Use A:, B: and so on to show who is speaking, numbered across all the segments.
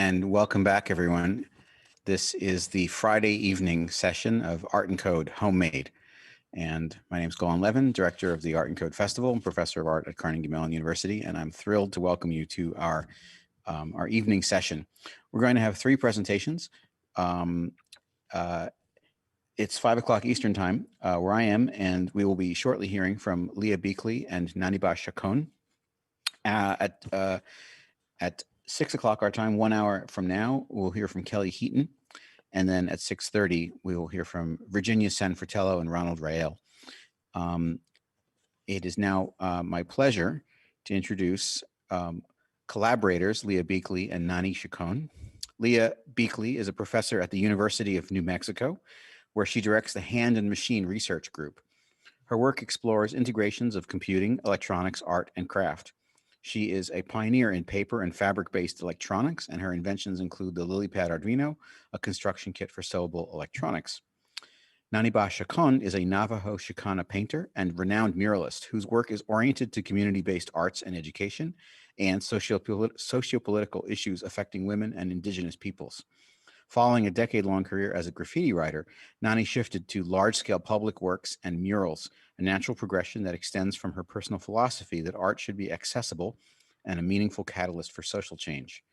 A: and welcome back, everyone. This is the Friday evening session of Art and Code Homemade. And my name is Golan Levin, director of the Art and Code Festival and professor of art at Carnegie Mellon University. And I'm thrilled to welcome you to our evening session. We're going to have three presentations. It's 5 o'clock Eastern time where I am, and we will be shortly hearing from Leah Beakley and Naniba Chacon. At 6 o'clock our time, 1 hour from now, we'll hear from Kelly Heaton. And then at 6:30, we will hear from Virginia Sanfratello and Ronald Rael. It is now my pleasure to introduce collaborators, Leah Beakley and Nani Chacon. Leah Beakley is a professor at the University of New Mexico, where she directs the Hand and Machine Research Group. Her work explores integrations of computing, electronics, art, and craft. She is a pioneer in paper and fabric-based electronics, and her inventions include the LilyPad Arduino, a construction kit for sewable electronics. Naniba Chacon is a Navajo Chicana painter and renowned muralist whose work is oriented to community-based arts and education and sociopolitical issues affecting women and indigenous peoples. Following a decade-long career as a graffiti writer, Nani shifted to large-scale public works and murals, a natural progression that extends from her personal philosophy that art should be accessible and a meaningful catalyst for social change.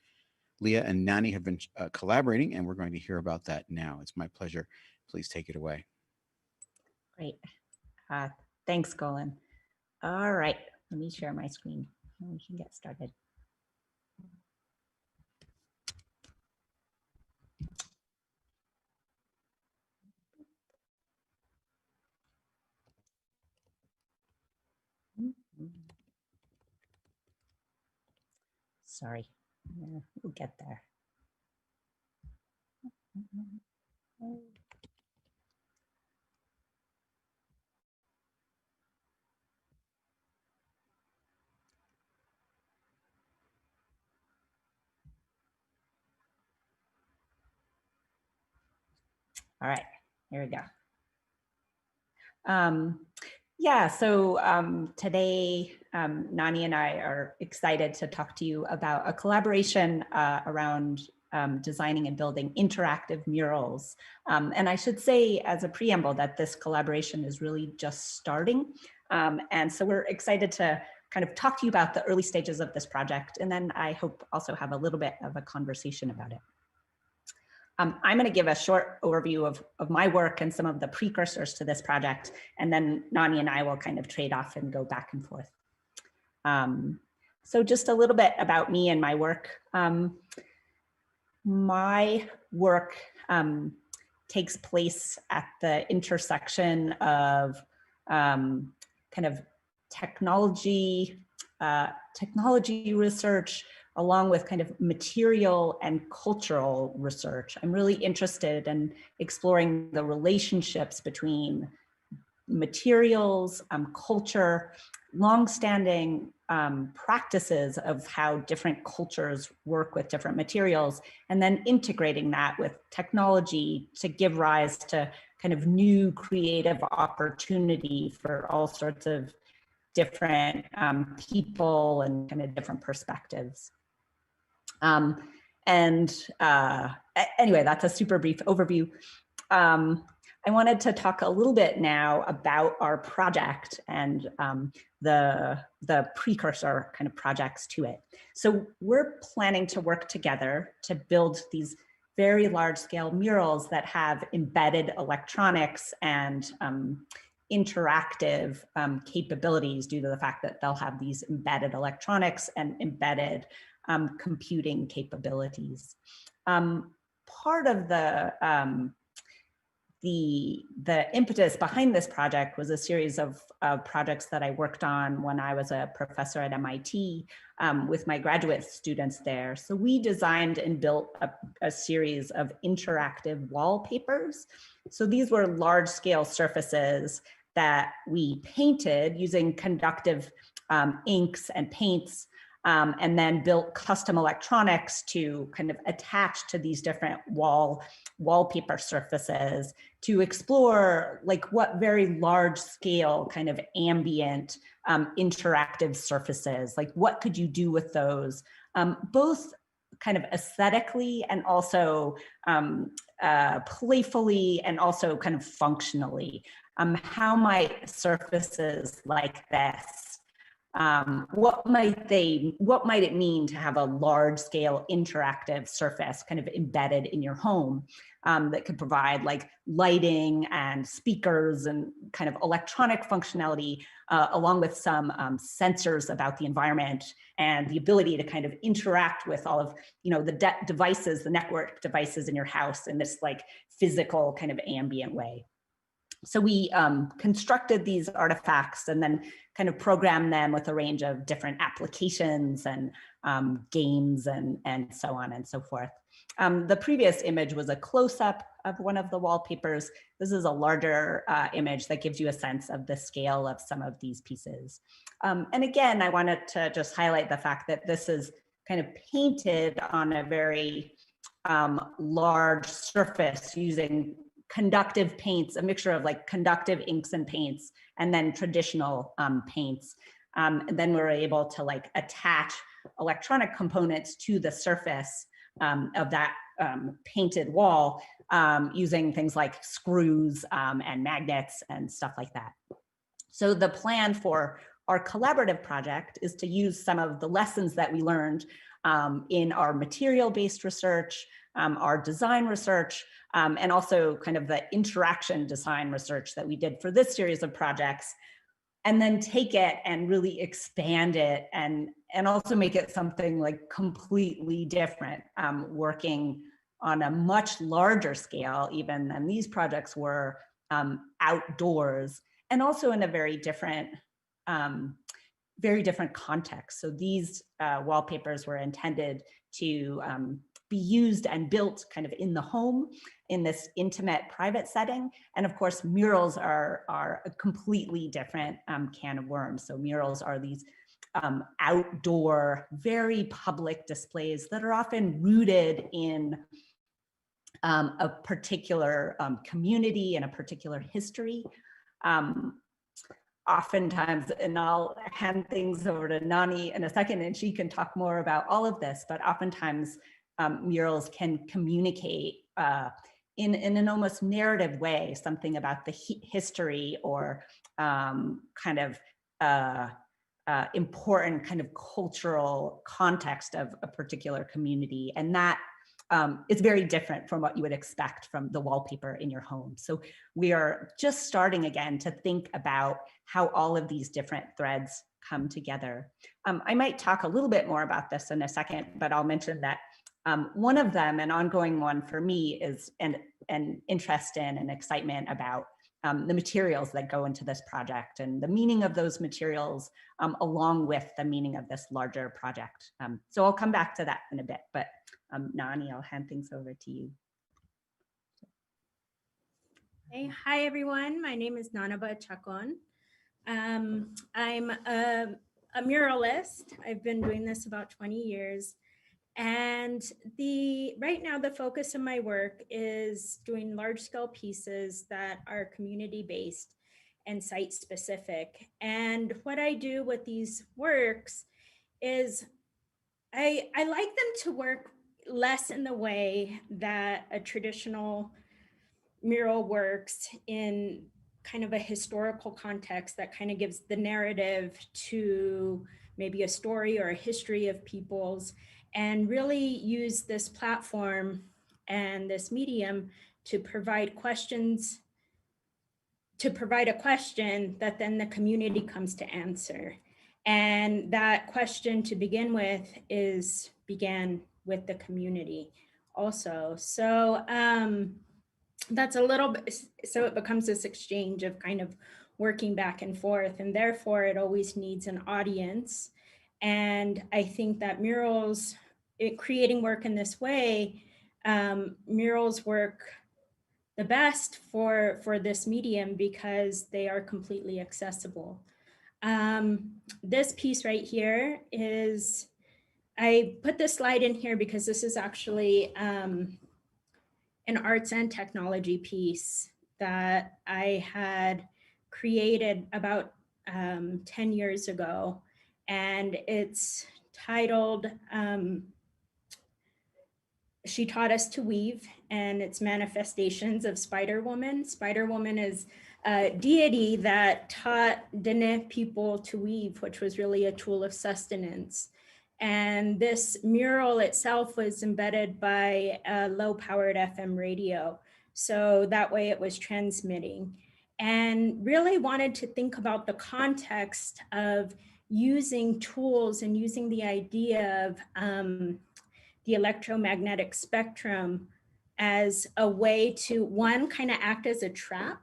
A: Leah and Nani have been collaborating, and we're going to hear about that now. It's my pleasure. Please take it away.
B: Great. Thanks, Golan. All right, let me share my screen and we can get started. Sorry, we'll get there. All right, here we go. Yeah, so today, Nani and I are excited to talk to you about a collaboration around designing and building interactive murals. And I should say as a preamble that this collaboration is really just starting. And so we're excited to kind of talk to you about the early stages of this project. And then I hope also have a little bit of a conversation about it. I'm going to give a short overview of my work and some of the precursors to this project, and then Nani and I will kind of trade off and go back and forth. So just a little bit about me and my work. My work takes place at the intersection of kind of technology research, along with kind of material and cultural research. I'm really interested in exploring the relationships between materials, culture, longstanding practices of how different cultures work with different materials, and then integrating that with technology to give rise to kind of new creative opportunity for all sorts of different people and kind of different perspectives. Anyway, that's a super brief overview. I wanted to talk a little bit now about our project and the precursor kind of projects to it. So we're planning to work together to build these very large scale murals that have embedded electronics and interactive capabilities due to the fact that they'll have these embedded electronics and embedded computing capabilities. Part of the impetus behind this project was a series of projects that I worked on when I was a professor at MIT with my graduate students there. So we designed and built a series of interactive wallpapers. So these were large scale surfaces that we painted using conductive inks and paints, and then built custom electronics to kind of attach to these different wallpaper surfaces to explore like what very large scale kind of ambient interactive surfaces, like what could you do with those, both kind of aesthetically and also playfully and also kind of functionally. How might surfaces like this, what might it mean to have a large scale interactive surface kind of embedded in your home that could provide like lighting and speakers and kind of electronic functionality along with some sensors about the environment and the ability to kind of interact with all of, you know, the devices, the network devices in your house in this like physical kind of ambient way. So we constructed these artifacts and then kind of programmed them with a range of different applications and games and so on and so forth. The previous image was a close-up of one of the wallpapers. This is a larger image that gives you a sense of the scale of some of these pieces. And again, I wanted to just highlight the fact that this is kind of painted on a very large surface using conductive paints, a mixture of like conductive inks and paints, and then traditional paints. And then we're able to like attach electronic components to the surface of that painted wall using things like screws and magnets and stuff like that. So the plan for our collaborative project is to use some of the lessons that we learned in our material-based research, our design research, and also kind of the interaction design research that we did for this series of projects, and then take it and really expand it and also make it something like completely different, working on a much larger scale even than these projects were, outdoors, and also in a very different context. So these wallpapers were intended to be used and built kind of in the home in this intimate private setting. And of course, murals are a completely different can of worms. So murals are these outdoor, very public displays that are often rooted in a particular community and a particular history. Oftentimes, and I'll hand things over to Nani in a second and she can talk more about all of this, but oftentimes murals can communicate in an almost narrative way, something about the history or kind of important kind of cultural context of a particular community. And that is very different from what you would expect from the wallpaper in your home. So we are just starting again to think about how all of these different threads come together. I might talk a little bit more about this in a second, but I'll mention that one of them, an ongoing one for me, is an interest in and excitement about the materials that go into this project and the meaning of those materials along with the meaning of this larger project. So I'll come back to that in a bit, but Nani, I'll hand things over to you.
C: Hey, hi everyone. My name is Nanaba Chacon. I'm a muralist. I've been doing this about 20 years. And right now the focus of my work is doing large scale pieces that are community based and site specific. And what I do with these works is I like them to work less in the way that a traditional mural works in kind of a historical context that kind of gives the narrative to maybe a story or a history of people's, and really use this platform and this medium to provide questions, to provide a question that then the community comes to answer. And that question to begin with began with the community also. So that's a little bit, so it becomes this exchange of kind of working back and forth, and therefore it always needs an audience. And I think that murals, creating work in this way, murals work the best for this medium because they are completely accessible. This piece right here is, I put this slide in here because this is actually an arts and technology piece that I had created about 10 years ago. And it's titled she taught us to weave, and it's manifestations of Spider Woman. Spider Woman is a deity that taught Dene people to weave, which was really a tool of sustenance. And this mural itself was embedded by a low-powered FM radio. So that way it was transmitting. And really wanted to think about the context of using tools and using the idea of the electromagnetic spectrum as a way to, one, kind of act as a trap,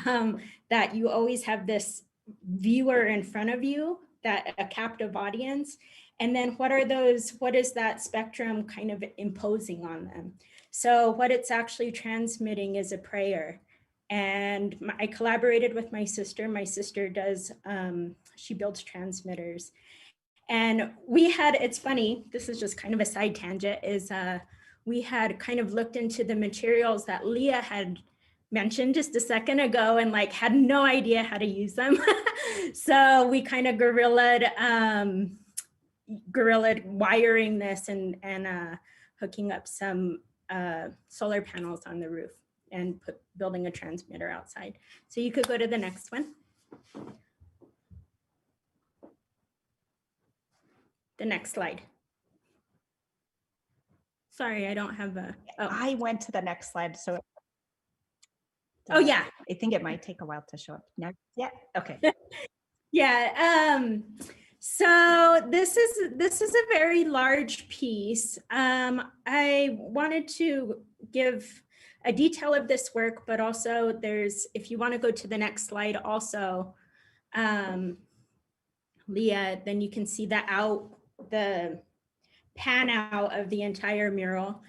C: that you always have this viewer in front of you, that a captive audience. And then what is that spectrum kind of imposing on them? So what it's actually transmitting is a prayer. And I collaborated with my sister. My sister does, she builds transmitters. And we had, it's funny, this is just kind of a side tangent, is we had kind of looked into the materials that Leah had mentioned just a second ago and like had no idea how to use them. So we kind of guerrillaed wiring this and hooking up some solar panels on the roof and building a transmitter outside. So you could go to the next one. The next slide. Sorry, I don't have a, oh.
B: I went to the next slide, so.
C: Oh yeah.
B: I think it might take a while to show up. No, yeah, okay.
C: Yeah, so this is a very large piece. I wanted to give a detail of this work, but also there's, if you want to go to the next slide also, Leah, then you can see the pan out of the entire mural.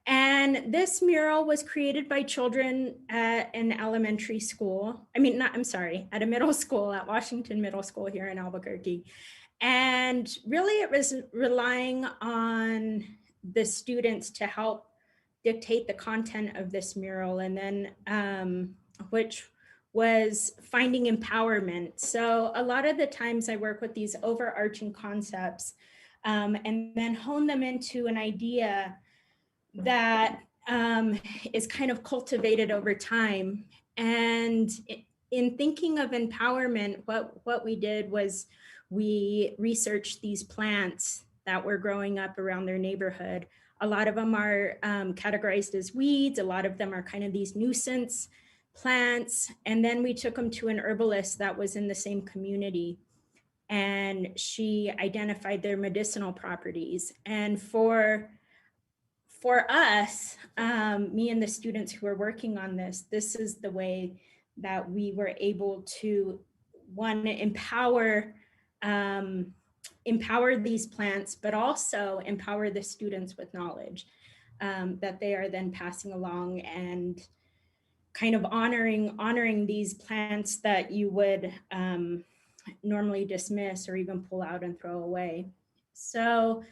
C: And this mural was created by children at an elementary school. At a middle school, at Washington Middle School here in Albuquerque. And really it was relying on the students to help dictate the content of this mural, and then which was finding empowerment. So a lot of the times I work with these overarching concepts and then hone them into an idea that is kind of cultivated over time. And in thinking of empowerment, what we did was we researched these plants that were growing up around their neighborhood. A lot of them are categorized as weeds. A lot of them are kind of these nuisance plants. And then we took them to an herbalist that was in the same community, and she identified their medicinal properties. And for us, me and the students who were working on this is the way that we were able to, one, empower these plants, but also empower the students with knowledge that they are then passing along, and kind of honoring these plants that you would normally dismiss or even pull out and throw away. So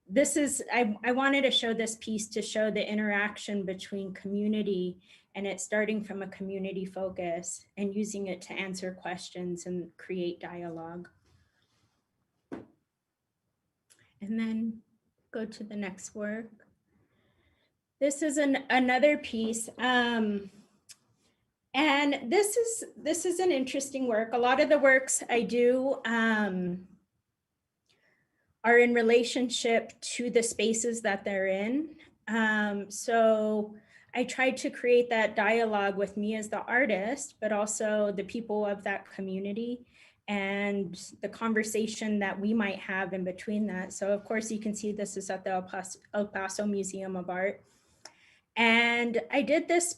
C: this is, I wanted to show this piece to show the interaction between community, and it's starting from a community focus and using it to answer questions and create dialogue. And then go to the next work. This is another piece. And this is an interesting work. A lot of the works I do are in relationship to the spaces that they're in. So I tried to create that dialogue with me as the artist, but also the people of that community and the conversation that we might have in between that. So of course you can see this is at the El Paso Museum of Art. And I did this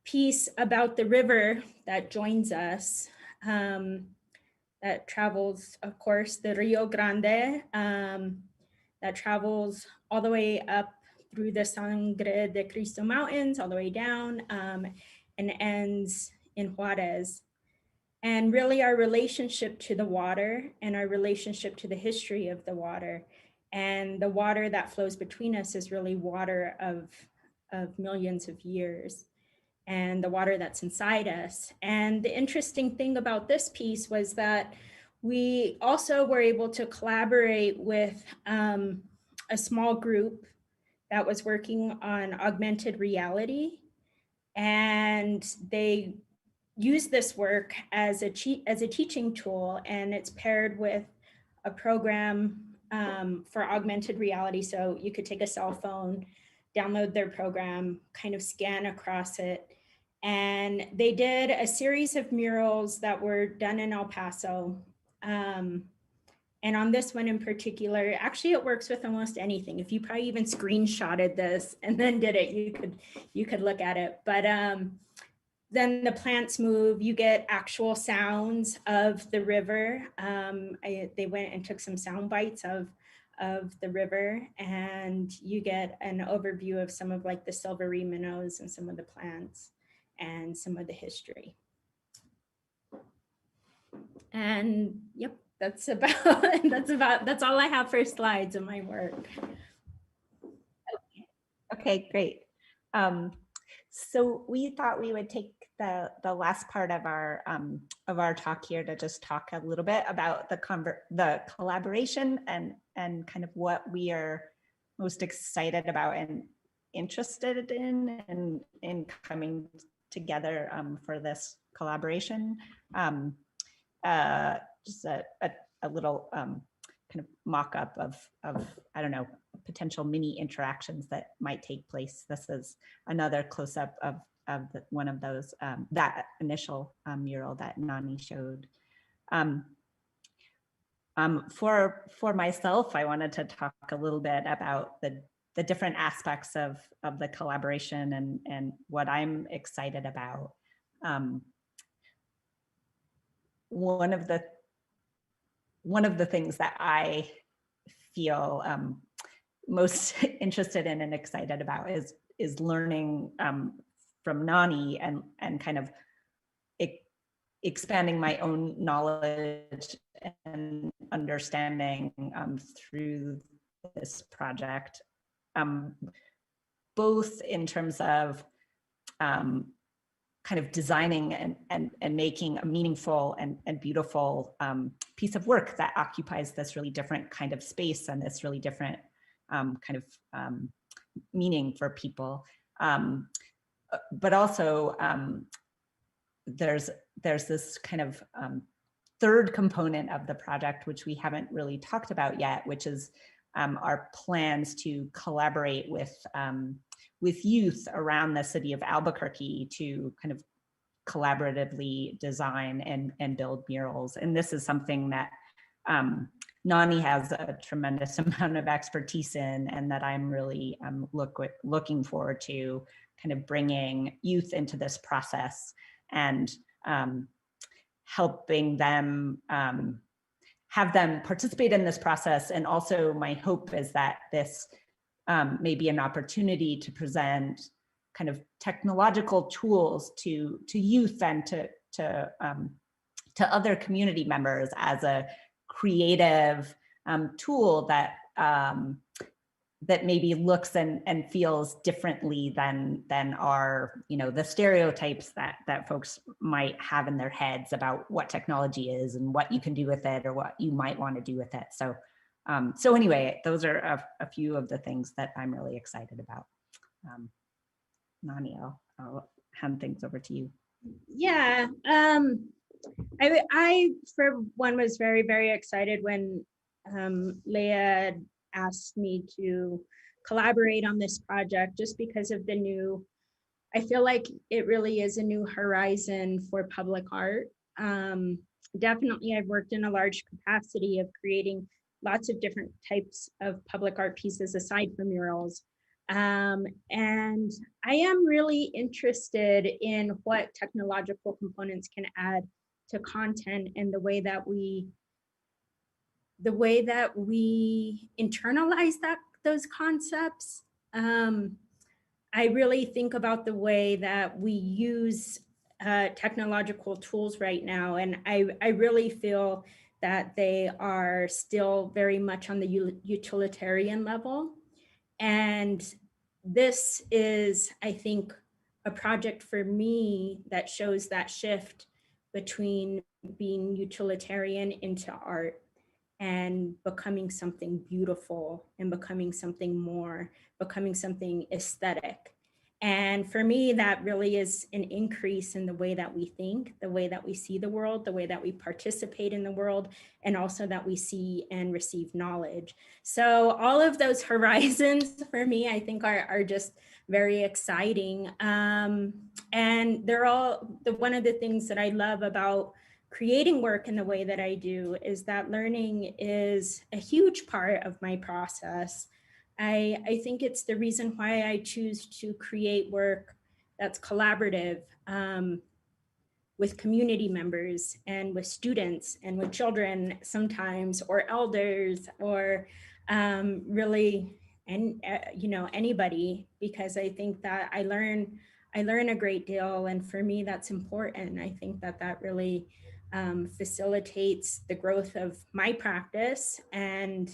C: piece about the river that joins us, that travels, of course, the Rio Grande, that travels all the way up through the Sangre de Cristo Mountains, all the way down, and ends in Juarez. And really our relationship to the water and our relationship to the history of the water. And the water that flows between us is really water of millions of years, and the water that's inside us. And the interesting thing about this piece was that we also were able to collaborate with a small group that was working on augmented reality, and they use this work as a teaching tool, and it's paired with a program for augmented reality. So you could take a cell phone, download their program, kind of scan across it. And they did a series of murals that were done in El Paso. And on this one in particular, actually it works with almost anything. If you probably even screenshotted this and then did it, you could look at it. But then the plants move, you get actual sounds of the river. They went and took some sound bites of the river, and you get an overview of some of like the silvery minnows and some of the plants and some of the history. And yep, that's all I have for slides of my work.
B: Okay, great. So we thought we would take the last part of our talk here to just talk a little bit about the collaboration and kind of what we are most excited about and interested in coming together for this collaboration. Just a little kind of mock-up of I don't know, potential mini interactions that might take place. This is another close-up of one of those, that initial mural that Nani showed. For myself, I wanted to talk a little bit about the different aspects of the collaboration and what I'm excited about. One of the things that I feel most interested in and excited about is learning from Nani and kind of expanding my own knowledge and understanding through this project, both in terms of kind of designing and making a meaningful and beautiful piece of work that occupies this really different kind of space and this really different kind of meaning for people. But also there's this kind of third component of the project, which we haven't really talked about yet, which is our plans to collaborate with youth around the city of Albuquerque to kind of collaboratively design and build murals. And this is something that Nani has a tremendous amount of expertise in, and that I'm really looking forward to kind of bringing youth into this process and helping them have them participate in this process. And also my hope is that this may be an opportunity to present kind of technological tools to youth and to other community members as a creative tool that that maybe looks and feels differently than our, you know, the stereotypes that folks might have in their heads about what technology is and what you can do with it or what you might want to do with it. So so anyway, those are a few of the things that I'm really excited about. Nani, I'll hand things over to you.
C: Yeah, I for one was very, very excited when Leah asked me to collaborate on this project, just because of the new, I feel like it really is a new horizon for public art. Definitely, I've worked in a large capacity of creating lots of different types of public art pieces aside from murals. And I am really interested in what technological components can add to content and the way that we internalize those concepts. I really think about the way that we use technological tools right now, and I really feel that they are still very much on the utilitarian level. And this is, I think, a project for me that shows that shift between being utilitarian into art. and becoming something beautiful and becoming something more, becoming something aesthetic. And for me, that really is an increase in the way that we think, the way that we see the world, the way that we participate in the world, and also that we see and receive knowledge. So all of those horizons for me, I think are just very exciting. And they're all, one of the things that I love about creating work in the way that I do is that learning is a huge part of my process. I think it's the reason why I choose to create work that's collaborative with community members and with students and with children sometimes, or elders, or really, and you know, anybody, because I think that I learn a great deal, and for me that's important. I think that that really facilitates the growth of my practice and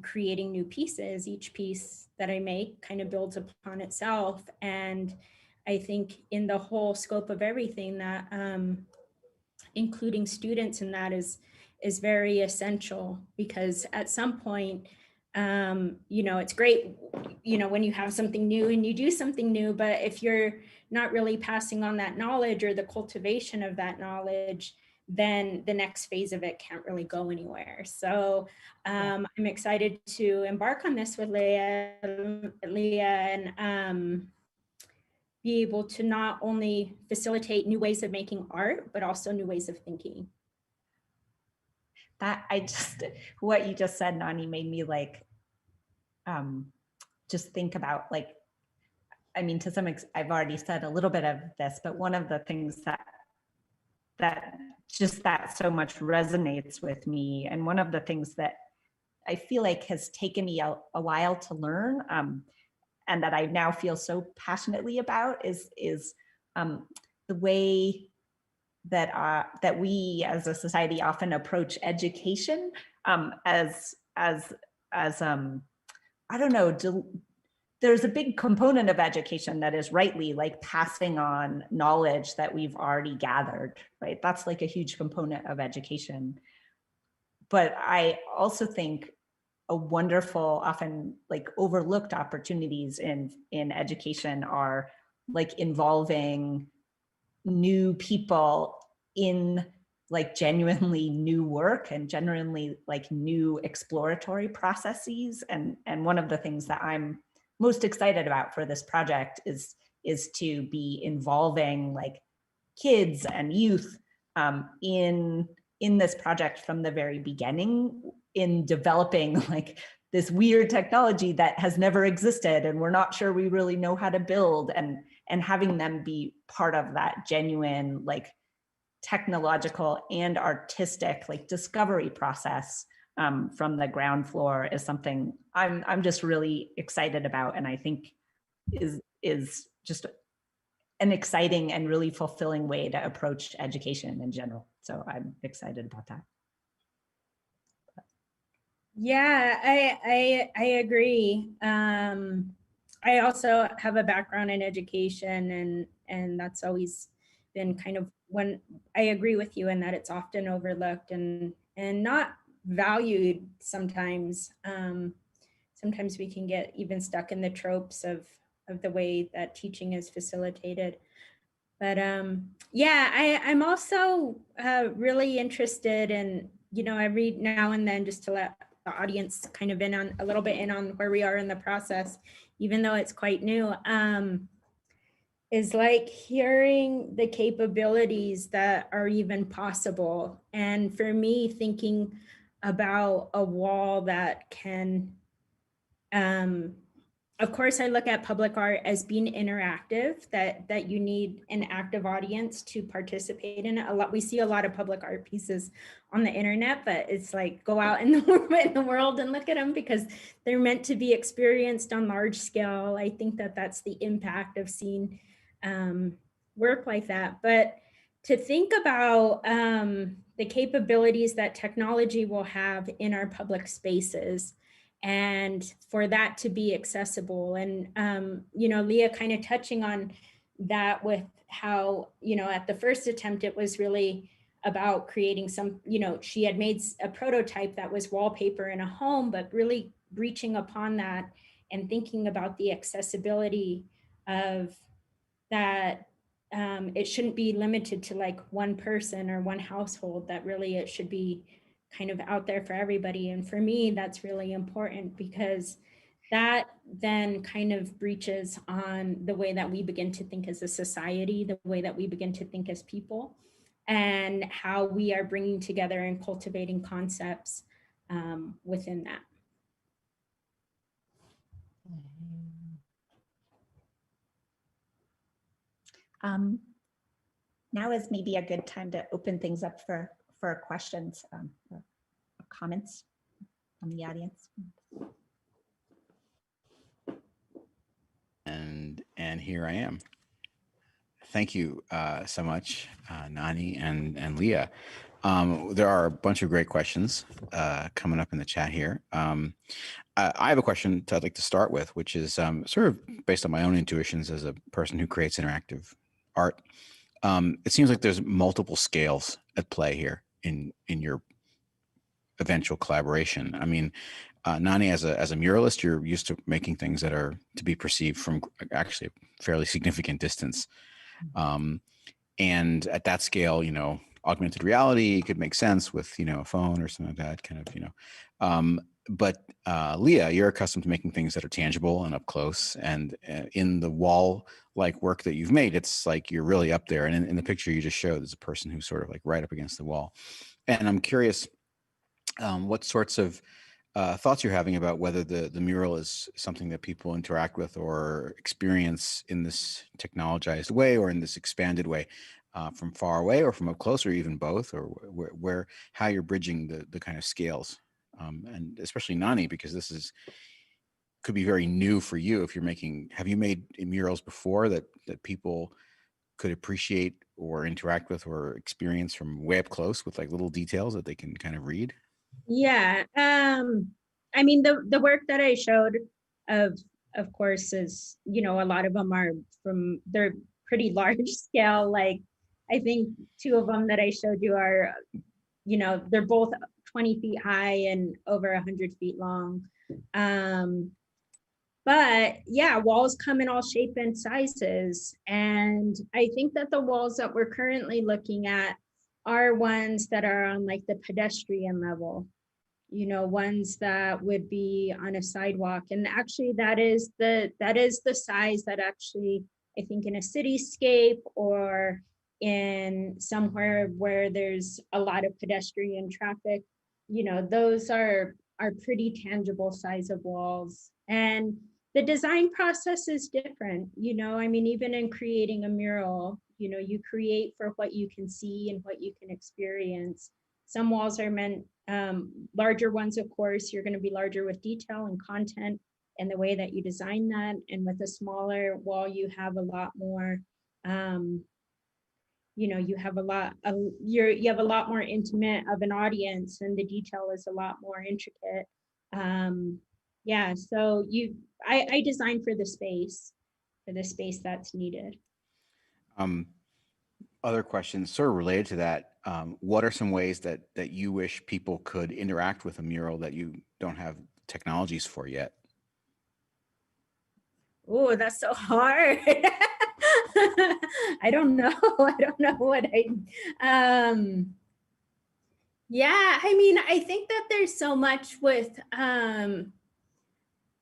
C: creating new pieces. Each piece that I make kind of builds upon itself. And I think in the whole scope of everything, that including students in that is very essential, because at some point, you know, it's great, you know, when you have something new and you do something new, but if you're not really passing on that knowledge or the cultivation of that knowledge, then the next phase of it can't really go anywhere. So I'm excited to embark on this with Leah, and be able to not only facilitate new ways of making art, but also new ways of thinking.
B: That what you just said, Nani, made me like, just think about like, I mean, to some extent, I've already said a little bit of this, but one of the things that so much resonates with me, and one of the things that I feel like has taken me a while to learn, and that I now feel so passionately about, is the way that we as a society often approach education as I don't know, there's a big component of education that is rightly like passing on knowledge that we've already gathered, right? That's like a huge component of education. But I also think a wonderful, often like overlooked opportunities in education are like involving new people in like genuinely new work and genuinely like new exploratory processes. And one of the things that I'm most excited about for this project is to be involving like kids and youth in this project from the very beginning, in developing like this weird technology that has never existed and we're not sure we really know how to build, and having them be part of that genuine like technological and artistic like discovery process from the ground floor is something I'm just really excited about, and I think is just an exciting and really fulfilling way to approach education in general. So I'm excited about that.
C: Yeah, I agree. I also have a background in education, and that's always been kind of, when I agree with you in that it's often overlooked and not valued sometimes. Sometimes we can get even stuck in the tropes of the way that teaching is facilitated. But yeah, I'm also really interested in, you know, every now and then, just to let the audience kind of in on a little bit in on where we are in the process, even though it's quite new, is like hearing the capabilities that are even possible. And for me, thinking about a wall that can, of course, I look at public art as being interactive, that you need an active audience to participate in it. We see a lot of public art pieces on the internet, but it's like, go out in the world and look at them, because they're meant to be experienced on large scale. I think that that's the impact of seeing work like that. But to think about the capabilities that technology will have in our public spaces, and for that to be accessible. And, you know, Leah kind of touching on that with how, you know, at the first attempt, it was really about creating some, she had made a prototype that was wallpaper in a home, but really reaching upon that and thinking about the accessibility of that. It shouldn't be limited to like one person or one household, that really it should be kind of out there for everybody. And for me, that's really important, because that then kind of breaches on the way that we begin to think as a society, the way that we begin to think as people, and how we are bringing together and cultivating concepts within that.
B: Now is maybe a good time to open things up for questions or comments from the audience.
A: And here I am. Thank you so much, Nani and Leah. There are a bunch of great questions coming up in the chat here. I have a question I'd like to start with, which is sort of based on my own intuitions as a person who creates interactive art. It seems like there's multiple scales at play here in your eventual collaboration. I mean, Nani, as a muralist, you're used to making things that are to be perceived from actually a fairly significant distance. And at that scale, augmented reality could make sense with, a phone or something like that kind of, but Leah, you're accustomed to making things that are tangible and up close, and in the wall-like work that you've made, it's like you're really up there. And in the picture you just showed, there's a person who's sort of like right up against the wall. And I'm curious what sorts of thoughts you're having about whether the mural is something that people interact with or experience in this technologized way or in this expanded way from far away or from up close, or even both, or how you're bridging the kind of scales. And especially Nani, because this could be very new for you. If you're have you made murals before that people could appreciate or interact with or experience from way up close with like little details that they can kind of read?
C: Yeah. I mean, the work that I showed of course is, a lot of them are they're pretty large scale. Like, I think two of them that I showed you are, they're both 20 feet high and over 100 feet long. But yeah, walls come in all shape and sizes. And I think that the walls that we're currently looking at are ones that are on like the pedestrian level, ones that would be on a sidewalk. And actually that is the size that actually, I think in a cityscape or in somewhere where there's a lot of pedestrian traffic, those are pretty tangible size of walls. And the design process is different, I mean, even in creating a mural, you create for what you can see and what you can experience. Some walls are meant, larger ones, of course, you're going to be larger with detail and content and the way that you design that. And with a smaller wall, you have a lot more, you have a lot more intimate of an audience, and the detail is a lot more intricate. Yeah, so I design for the space that's needed.
A: Other questions sort of related to that. What are some ways that you wish people could interact with a mural that you don't have technologies for yet?
C: Oh, that's so hard. I don't know. I don't know what yeah, I mean, I think that there's so much with,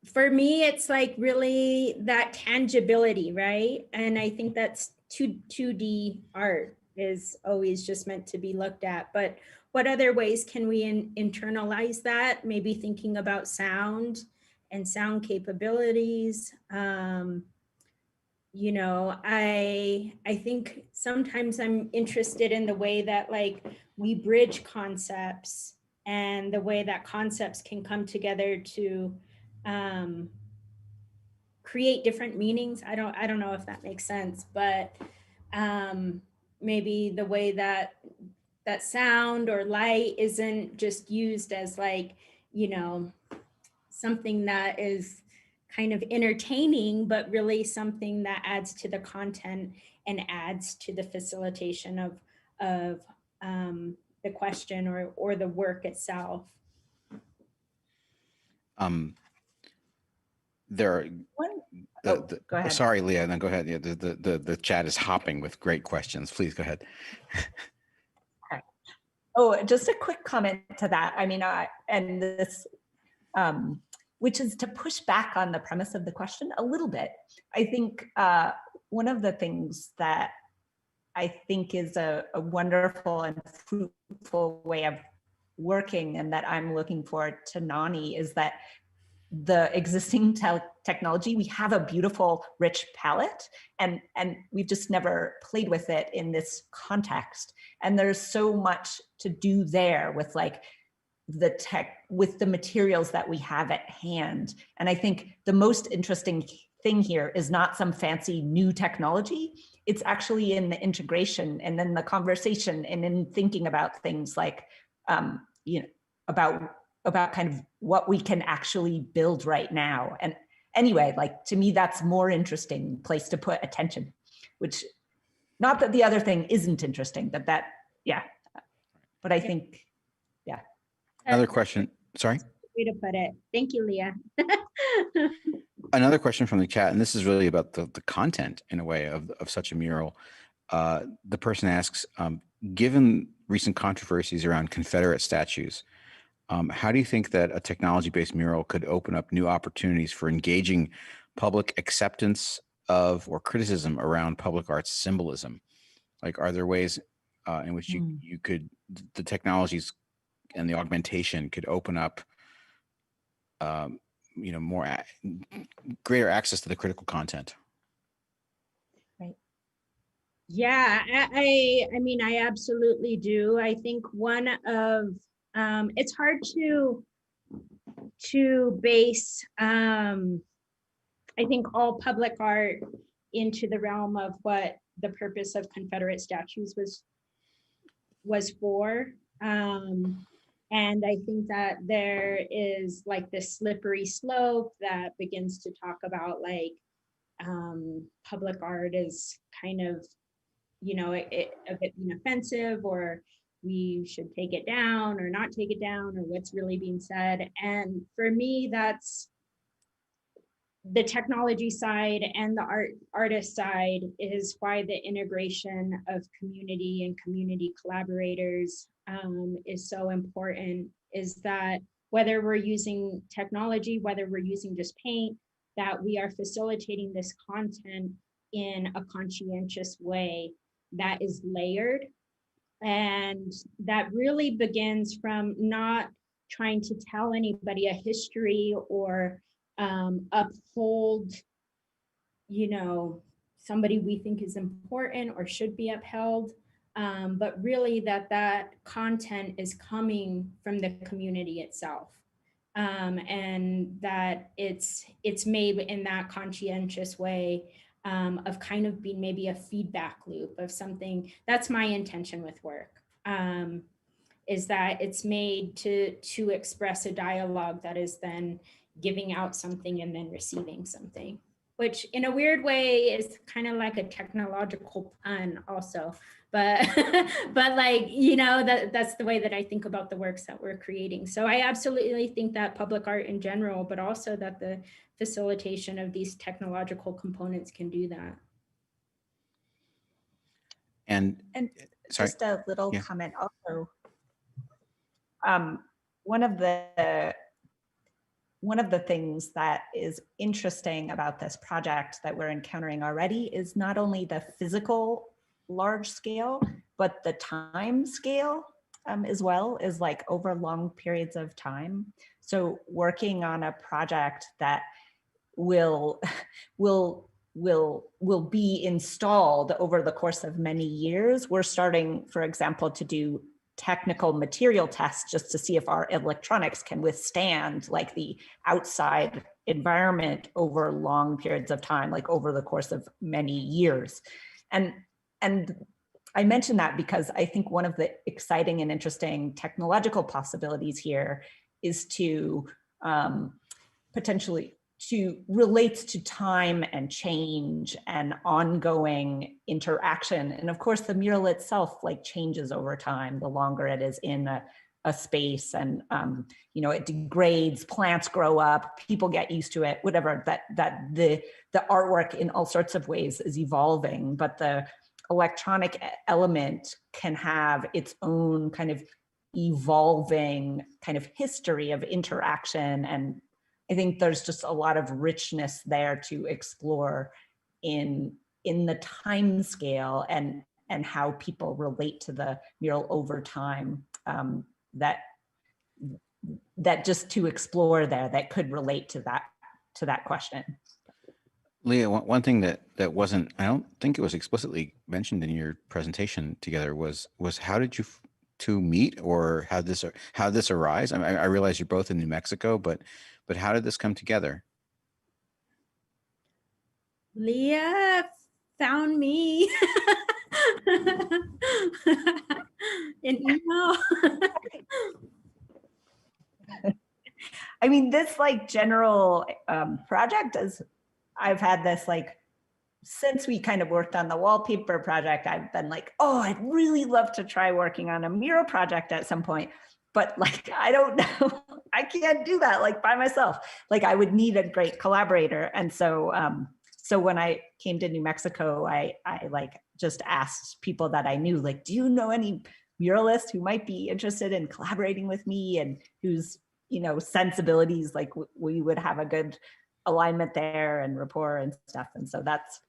C: for me, it's like really that tangibility, right? And I think that's 2D art is always just meant to be looked at. But what other ways can we internalize that? Maybe thinking about sound and sound capabilities. I think sometimes I'm interested in the way that like we bridge concepts and the way that concepts can come together to create different meanings. I don't know if that makes sense, but maybe the way that sound or light isn't just used as like, something that is kind of entertaining, but really something that adds to the content and adds to the facilitation of the question or the work itself.
A: There are
B: Go ahead.
A: sorry, Leah, then go ahead. Yeah, the chat is hopping with great questions. Please go ahead.
B: Okay. Oh, just a quick comment to that. I mean, and this, which is to push back on the premise of the question a little bit. I think one of the things that I think is a wonderful and fruitful way of working, and that I'm looking forward to Nani, is that the existing technology, we have a beautiful, rich palette, and we've just never played with it in this context. And there's so much to do there with like the tech, with the materials that we have at hand. And I think the most interesting thing here is not some fancy new technology. It's actually in the integration and then the conversation and in thinking about things like, you know, about kind of what we can actually build right now. And anyway, like to me, that's more interesting place to put attention, which, not that the other thing isn't interesting, but that, yeah. But I think, yeah.
A: Another question, sorry?
C: Way to put it. Thank you, Leah.
A: Another question from the chat, and this is really about the content in a way of such a mural. The person asks, given recent controversies around Confederate statues, how do you think that a technology-based mural could open up new opportunities for engaging public acceptance of or criticism around public arts symbolism? Like, are there ways in which you could, the technologies and the augmentation could open up, you know, greater access to the critical content?
B: Right.
C: Yeah, I mean, I absolutely do. I think one of, it's hard to base, I think all public art into the realm of what the purpose of Confederate statues was for. And I think that there is like this slippery slope that begins to talk about like public art is kind of, you know, a bit being offensive, or we should take it down or not take it down, or what's really being said. And for me, that's the technology side, and the artist side is why the integration of community and community collaborators is so important, is that whether we're using technology, whether we're using just paint, that we are facilitating this content in a conscientious way that is layered. And that really begins from not trying to tell anybody a history or uphold, you know, somebody we think is important or should be upheld, but really that content is coming from the community itself, and that it's made in that conscientious way, of kind of being maybe a feedback loop of something. That's my intention with work, is that it's made to express a dialogue that is then giving out something and then receiving something, which in a weird way is kind of like a technological pun also, but but like, you know, that's the way that I think about the works that we're creating. So I absolutely think that public art in general, but also that the facilitation of these technological components can do that.
A: And sorry.
B: Just a little comment also. One of the things that is interesting about this project that we're encountering already is not only the physical large scale, but the time scale as well, is like over long periods of time. So working on a project that will be installed over the course of many years. We're starting, for example, to do technical material tests just to see if our electronics can withstand like the outside environment over long periods of time, like over the course of many years. And I mention that because I think one of the exciting and interesting technological possibilities here is to potentially relates to time and change and ongoing interaction. And of course, the mural itself like changes over time, the longer it is in a space, and you know, it degrades, plants grow up, people get used to it, whatever, that the artwork in all sorts of ways is evolving, but the electronic element can have its own kind of evolving kind of history of interaction. And I think there's just a lot of richness there to explore in the time scale and how people relate to the mural over time, that just to explore there that could relate to that question.
A: Leah, one thing that wasn't, I don't think it was explicitly mentioned in your presentation together was how did you two meet, or how this arise? I mean, I realize you're both in New Mexico, but how did this come together?
C: Leah found me in email.
B: I mean, this like general project is, I've had this like, since we kind of worked on the wallpaper project, I've been like, oh, I'd really love to try working on a mural project at some point. But like, I don't know, I can't do that like by myself. Like I would need a great collaborator. And so, so when I came to New Mexico, I like just asked people that I knew, like, do you know any muralists who might be interested in collaborating with me and whose, you know, sensibilities, like we would have a good alignment there and rapport and stuff. And so that's,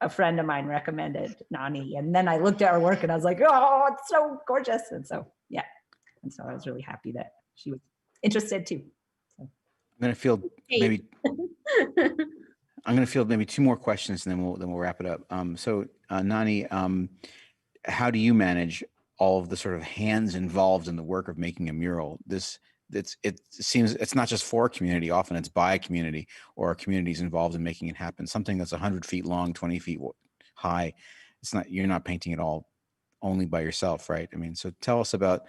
B: a friend of mine recommended Nani, and then I looked at her work and I was like, oh, it's so gorgeous. And so, yeah. And so I was really happy that she was interested too. So.
A: I'm going to field maybe two more questions, and then we'll wrap it up. So Nani, how do you manage all of the sort of hands involved in the work of making a mural? It seems it's not just for a community. Often it's by a community or communities involved in making it happen. Something that's 100 feet long, 20 feet high. It's not, you're not painting it all only by yourself, right? I mean, so tell us about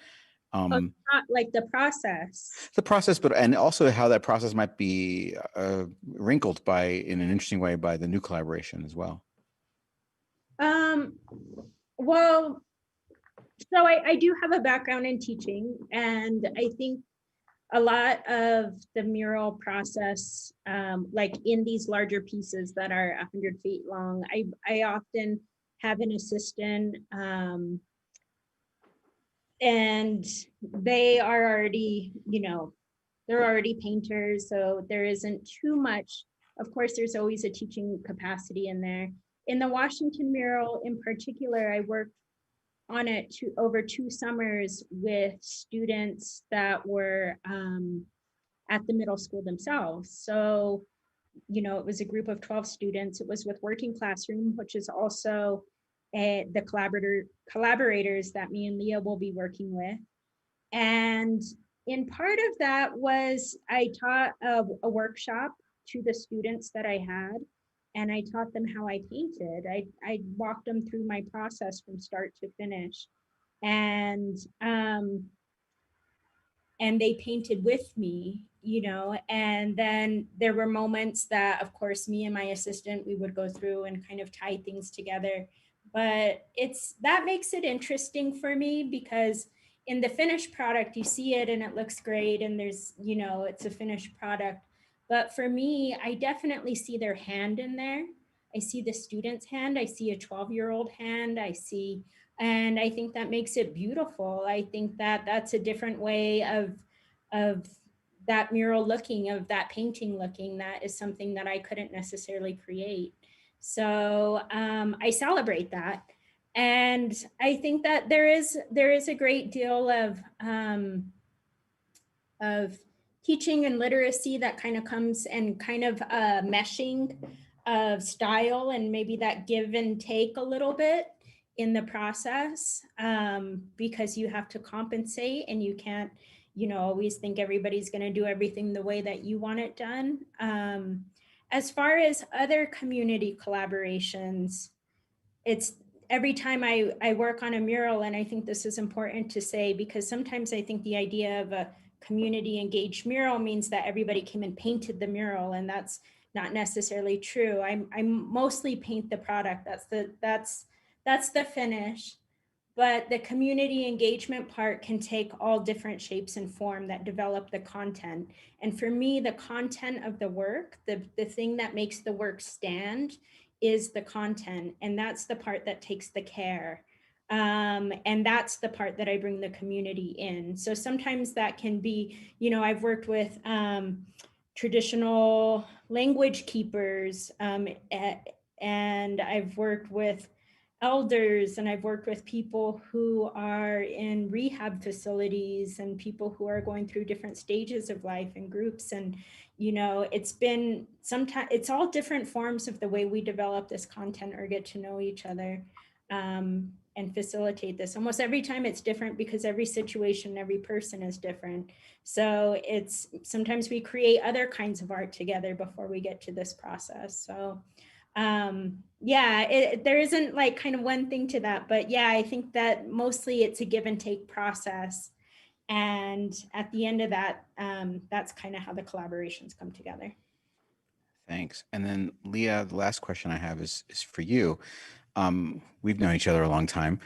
C: like the process.
A: But and also how that process might be wrinkled in an interesting way by the new collaboration as well.
C: Well, so I do have a background in teaching, and I think a lot of the mural process, like in these larger pieces that are 100 feet long, I often have an assistant, and they are already, you know, they're already painters, so there isn't too much. Of course, there's always a teaching capacity in there. In the Washington mural in particular, I worked on it over 2 summers with students that were at the middle school themselves. So, you know, it was a group of 12 students. It was with Working Classroom, which is also the collaborators that me and Leah will be working with. And in part of that was I taught a workshop to the students that I had, and I taught them how I painted. I walked them through my process from start to finish, and they painted with me, you know. And then there were moments that, of course, me and my assistant, we would go through and kind of tie things together. But that makes it interesting for me, because in the finished product, you see it and it looks great, and there's, you know, it's a finished product. But for me, I definitely see their hand in there. I see the student's hand. I see a 12-year-old hand. And I think that makes it beautiful. I think that that's a different way of that mural looking, of that painting looking. That is something that I couldn't necessarily create. So I celebrate that. And I think that there is a great deal of teaching and literacy that kind of comes, and kind of meshing of style, and maybe that give and take a little bit in the process, because you have to compensate, and you can't, you know, always think everybody's going to do everything the way that you want it done. As far as other community collaborations, it's every time I work on a mural, and I think this is important to say, because sometimes I think the idea of a community engaged mural means that everybody came and painted the mural, and that's not necessarily true. I mostly paint the product. That's the finish. But the community engagement part can take all different shapes and form that develop the content. And for me, the content of the work, the thing that makes the work stand is the content. And that's the part that takes the care. And that's the part that I bring the community in. So sometimes that can be, you know, I've worked with traditional language keepers, and I've worked with elders, and I've worked with people who are in rehab facilities and people who are going through different stages of life and groups. And, you know, it's been sometimes, it's all different forms of the way we develop this content or get to know each other and facilitate this. Almost every time it's different because every situation, every person is different. So it's sometimes we create other kinds of art together before we get to this process. So yeah, there isn't like kind of one thing to that, but yeah, I think that mostly it's a give and take process. And at the end of that, that's kind of how the collaborations come together.
A: Thanks. And then Leah, the last question I have is for you. We've known each other a long time.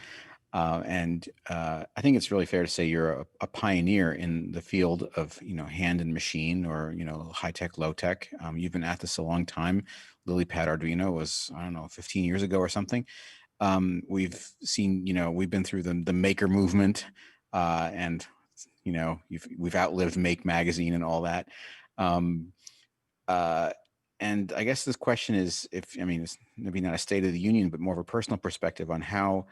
A: And I think it's really fair to say you're a pioneer in the field of, you know, hand and machine, or, you know, high tech, low tech. You've been at this a long time. Lily Pad Arduino was, I don't know, 15 years ago or something. We've seen, you know, we've been through the maker movement, and, you know, we've outlived Make Magazine and all that. And I guess this question is, I mean, it's maybe not a state of the union, but more of a personal perspective on how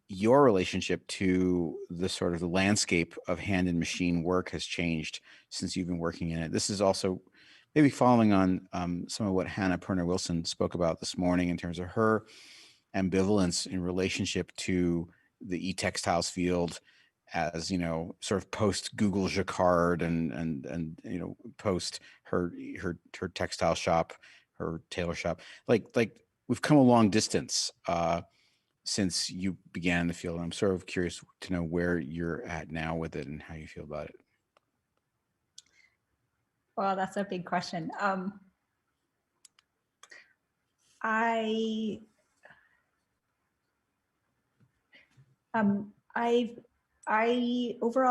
A: your relationship to the sort of the landscape of hand and machine work has changed since you've been working in it. This is also maybe following on some of what Hannah Perner-Wilson spoke about this morning in terms of her ambivalence in relationship to the e-textiles field, as, you know, sort of post Google Jacquard and you know, post her textile shop, her tailor shop. Like we've come a long distance since you began in the field. I'm sort of curious to know where you're at now with it and how you feel about it.
B: Well, that's a big question. Overall,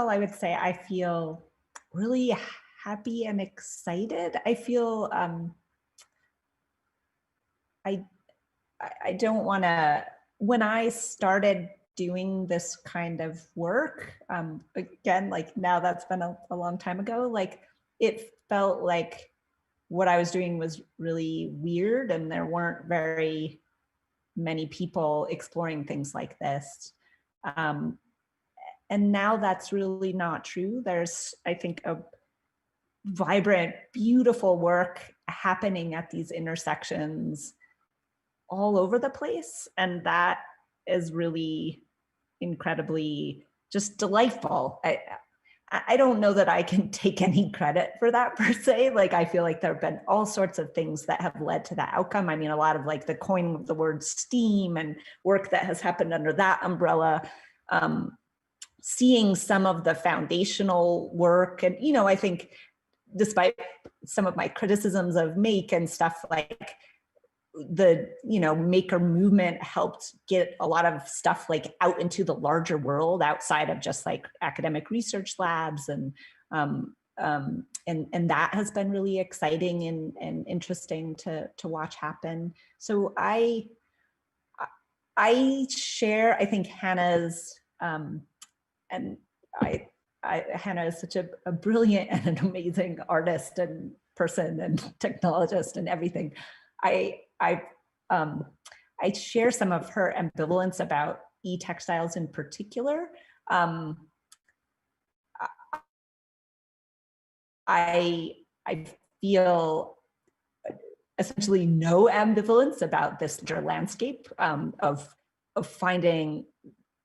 B: I would say I feel really happy and excited. I feel I don't want to, when I started doing this kind of work, again, like now that's been a long time ago, like it felt like what I was doing was really weird and there weren't very many people exploring things like this. And now that's really not true. There's, I think, a vibrant, beautiful work happening at these intersections all over the place. And that is really incredibly just delightful. I don't know that I can take any credit for that per se. Like, I feel like there have been all sorts of things that have led to that outcome. I mean, a lot of like the coining of the word STEAM and work that has happened under that umbrella. Seeing some of the foundational work, and, you know, I think despite some of my criticisms of Make and stuff, like the, you know, maker movement helped get a lot of stuff like out into the larger world outside of just like academic research labs, and that has been really exciting and interesting to watch happen. So I share, I think, Hannah's and Hannah is such a brilliant and an amazing artist and person and technologist and everything. I share some of her ambivalence about e-textiles in particular. I feel essentially no ambivalence about this landscape of finding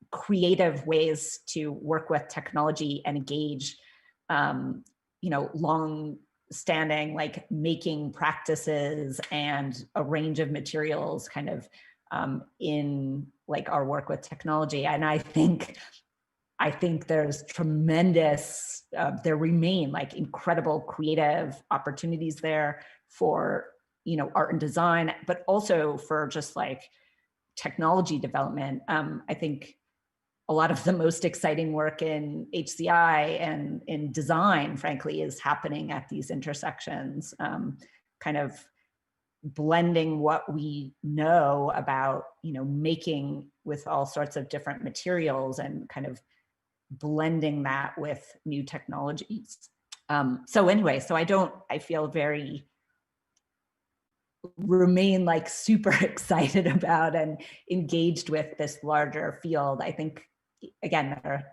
B: creative ways to work with technology and engage, you know, long-standing like making practices and a range of materials kind of in like our work with technology. And I think I think there's tremendous, there remain like incredible creative opportunities there for, art and design, but also for just like technology development. I think a lot of the most exciting work in HCI and in design, frankly, is happening at these intersections, kind of blending what we know about, making with all sorts of different materials and kind of blending that with new technologies. So anyway, I feel very, remain like super excited about and engaged with this larger field. I think, again, there are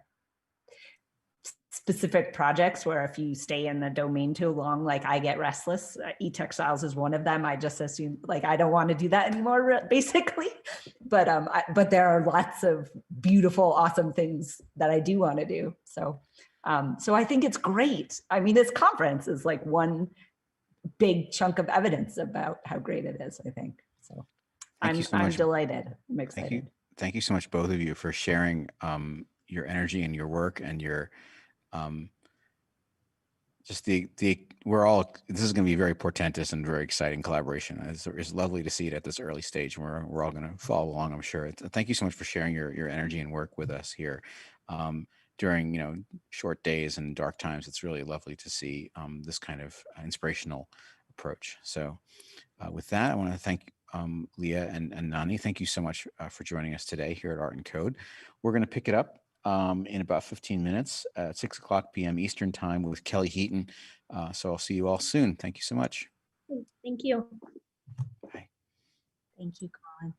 B: specific projects where if you stay in the domain too long, like I get restless. E-textiles is one of them. I just assume like I don't want to do that anymore, basically. But but there are lots of beautiful, awesome things that I do want to do. So so I think it's great. I mean, this conference is like one big chunk of evidence about how great it is, I think. So I'm delighted. I'm excited.
A: Thank you so much, both of you, for sharing your energy and your work and your just we're all, this is going to be very portentous and very exciting collaboration. It's lovely to see it at this early stage. We're all going to follow along, I'm sure. Thank you so much for sharing your energy and work with us here during short days and dark times. It's really lovely to see this kind of inspirational approach. So with that, I want to thank Leah and Nani. Thank you so much for joining us today here at Art and Code. We're going to pick it up in about 15 minutes at 6:00 p.m. Eastern time with Kelly Heaton. So I'll see you all soon. Thank you so much.
C: Thank you.
A: Bye.
B: Thank you, Colin.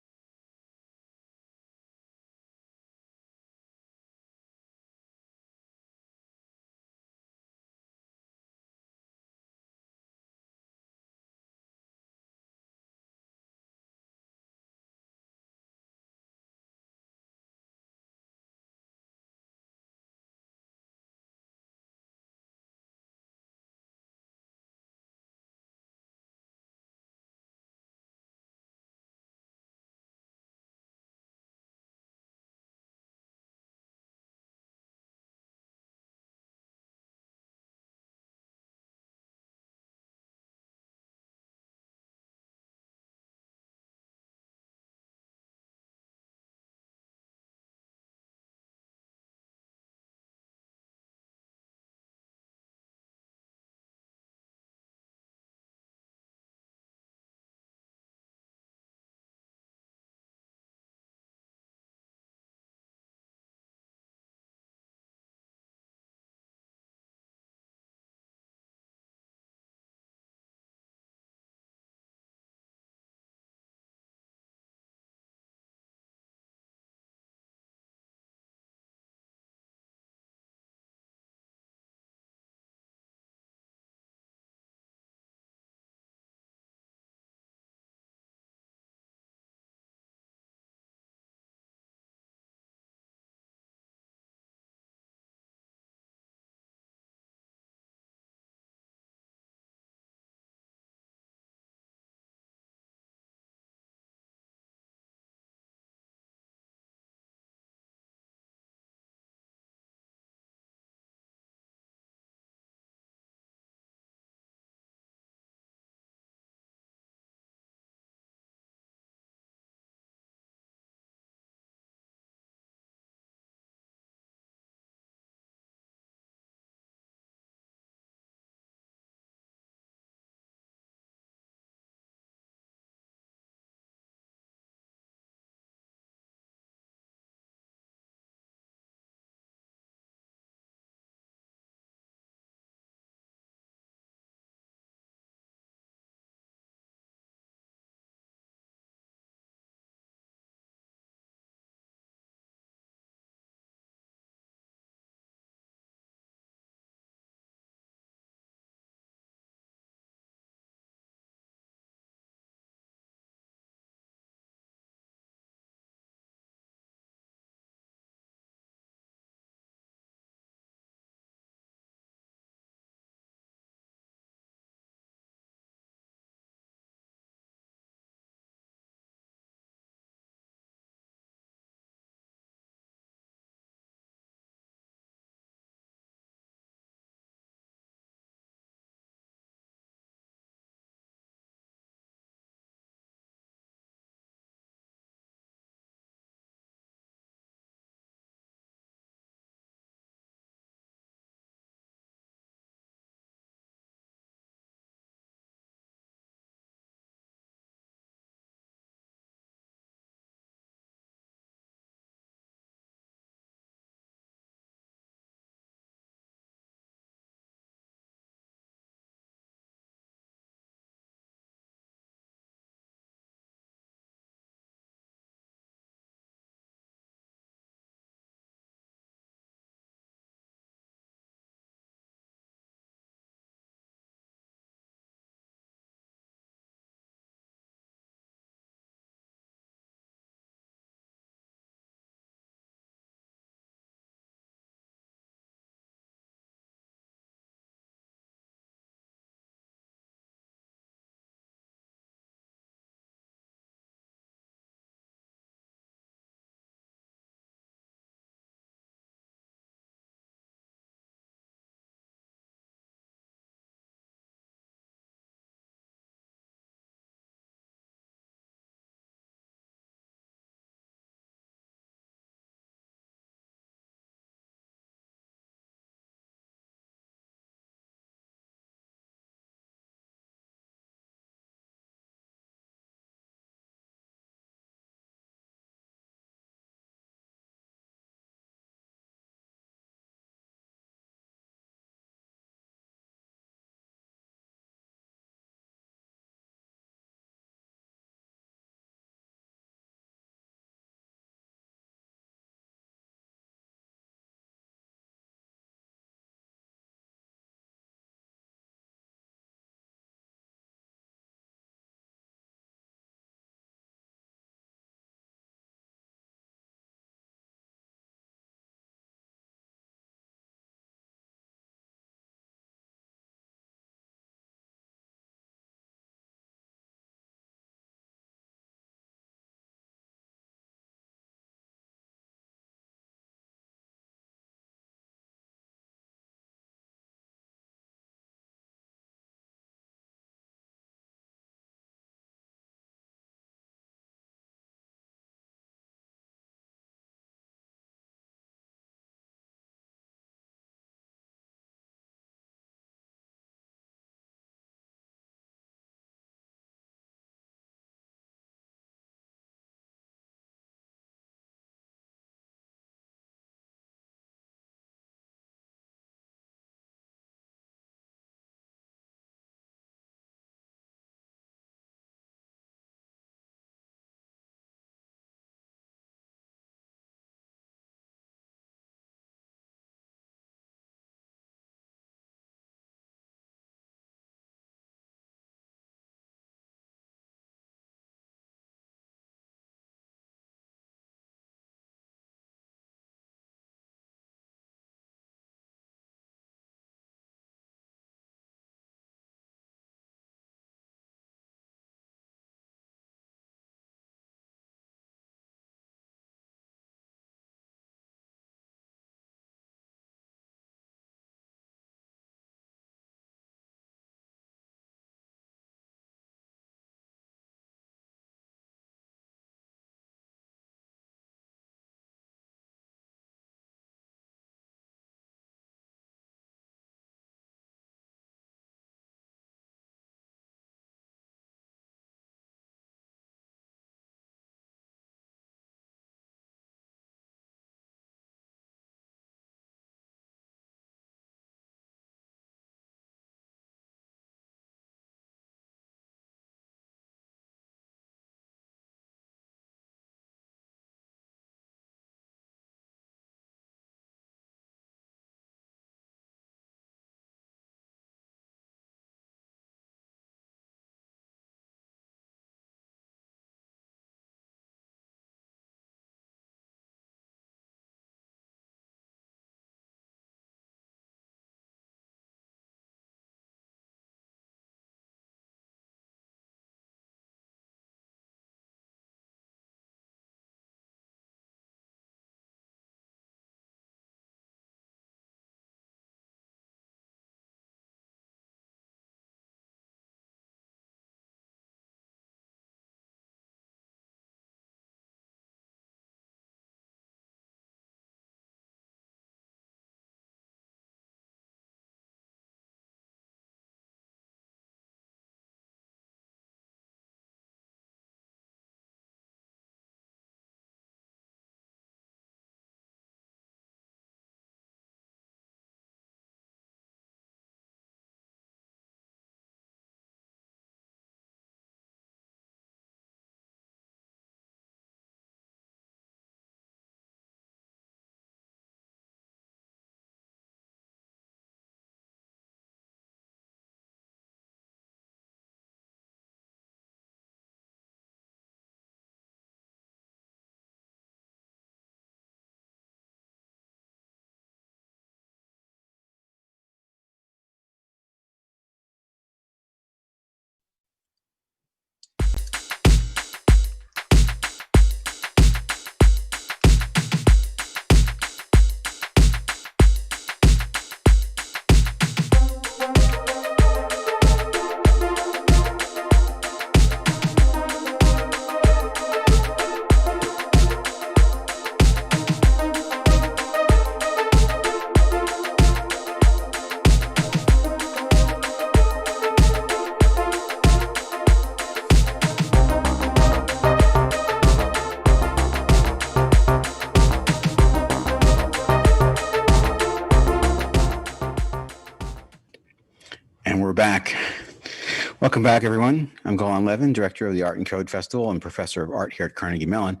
A: Welcome back, everyone. I'm Golan Levin, Director of the Art and Code Festival and Professor of Art here at Carnegie Mellon.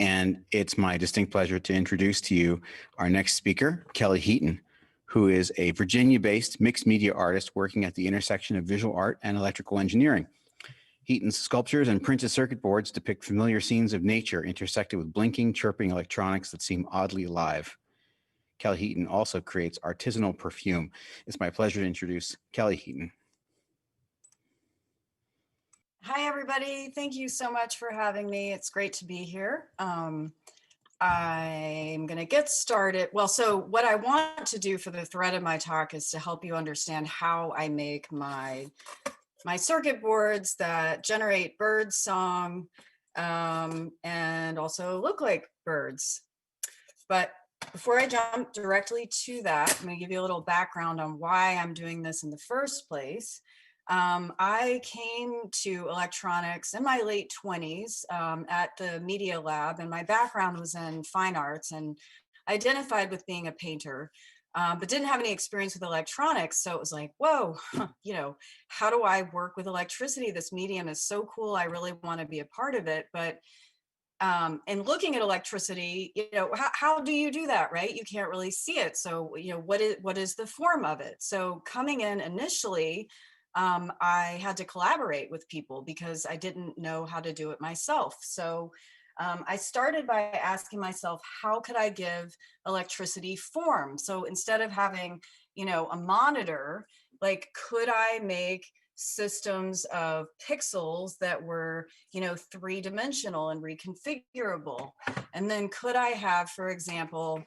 A: And it's my distinct pleasure to introduce to you our next speaker, Kelly Heaton, who is a Virginia-based mixed media artist working at the intersection of visual art and electrical engineering. Heaton's sculptures and printed circuit boards depict familiar scenes of nature intersected with blinking, chirping electronics that seem oddly alive. Kelly Heaton also creates artisanal perfume. It's my pleasure to introduce Kelly Heaton.
D: Hi, everybody. Thank you so much for having me. It's great to be here. I'm going to get started. Well, so what I want to do for the thread of my talk is to help you understand how I make my circuit boards that generate bird song and also look like birds. But before I jump directly to that, I'm going to give you a little background on why I'm doing this in the first place. I came to electronics in my late 20s at the Media Lab, and my background was in fine arts, and I identified with being a painter, but didn't have any experience with electronics. So it was like, whoa, you know, how do I work with electricity? This medium is so cool. I really want to be a part of it. But and looking at electricity, you know, how do you do that, right? You can't really see it. So, you know, what is the form of it? So coming in initially, I had to collaborate with people because I didn't know how to do it myself. So I started by asking myself, how could I give electricity form? So instead of having, you know, a monitor, like, could I make systems of pixels that were, you know, three-dimensional and reconfigurable? And then could I have, for example,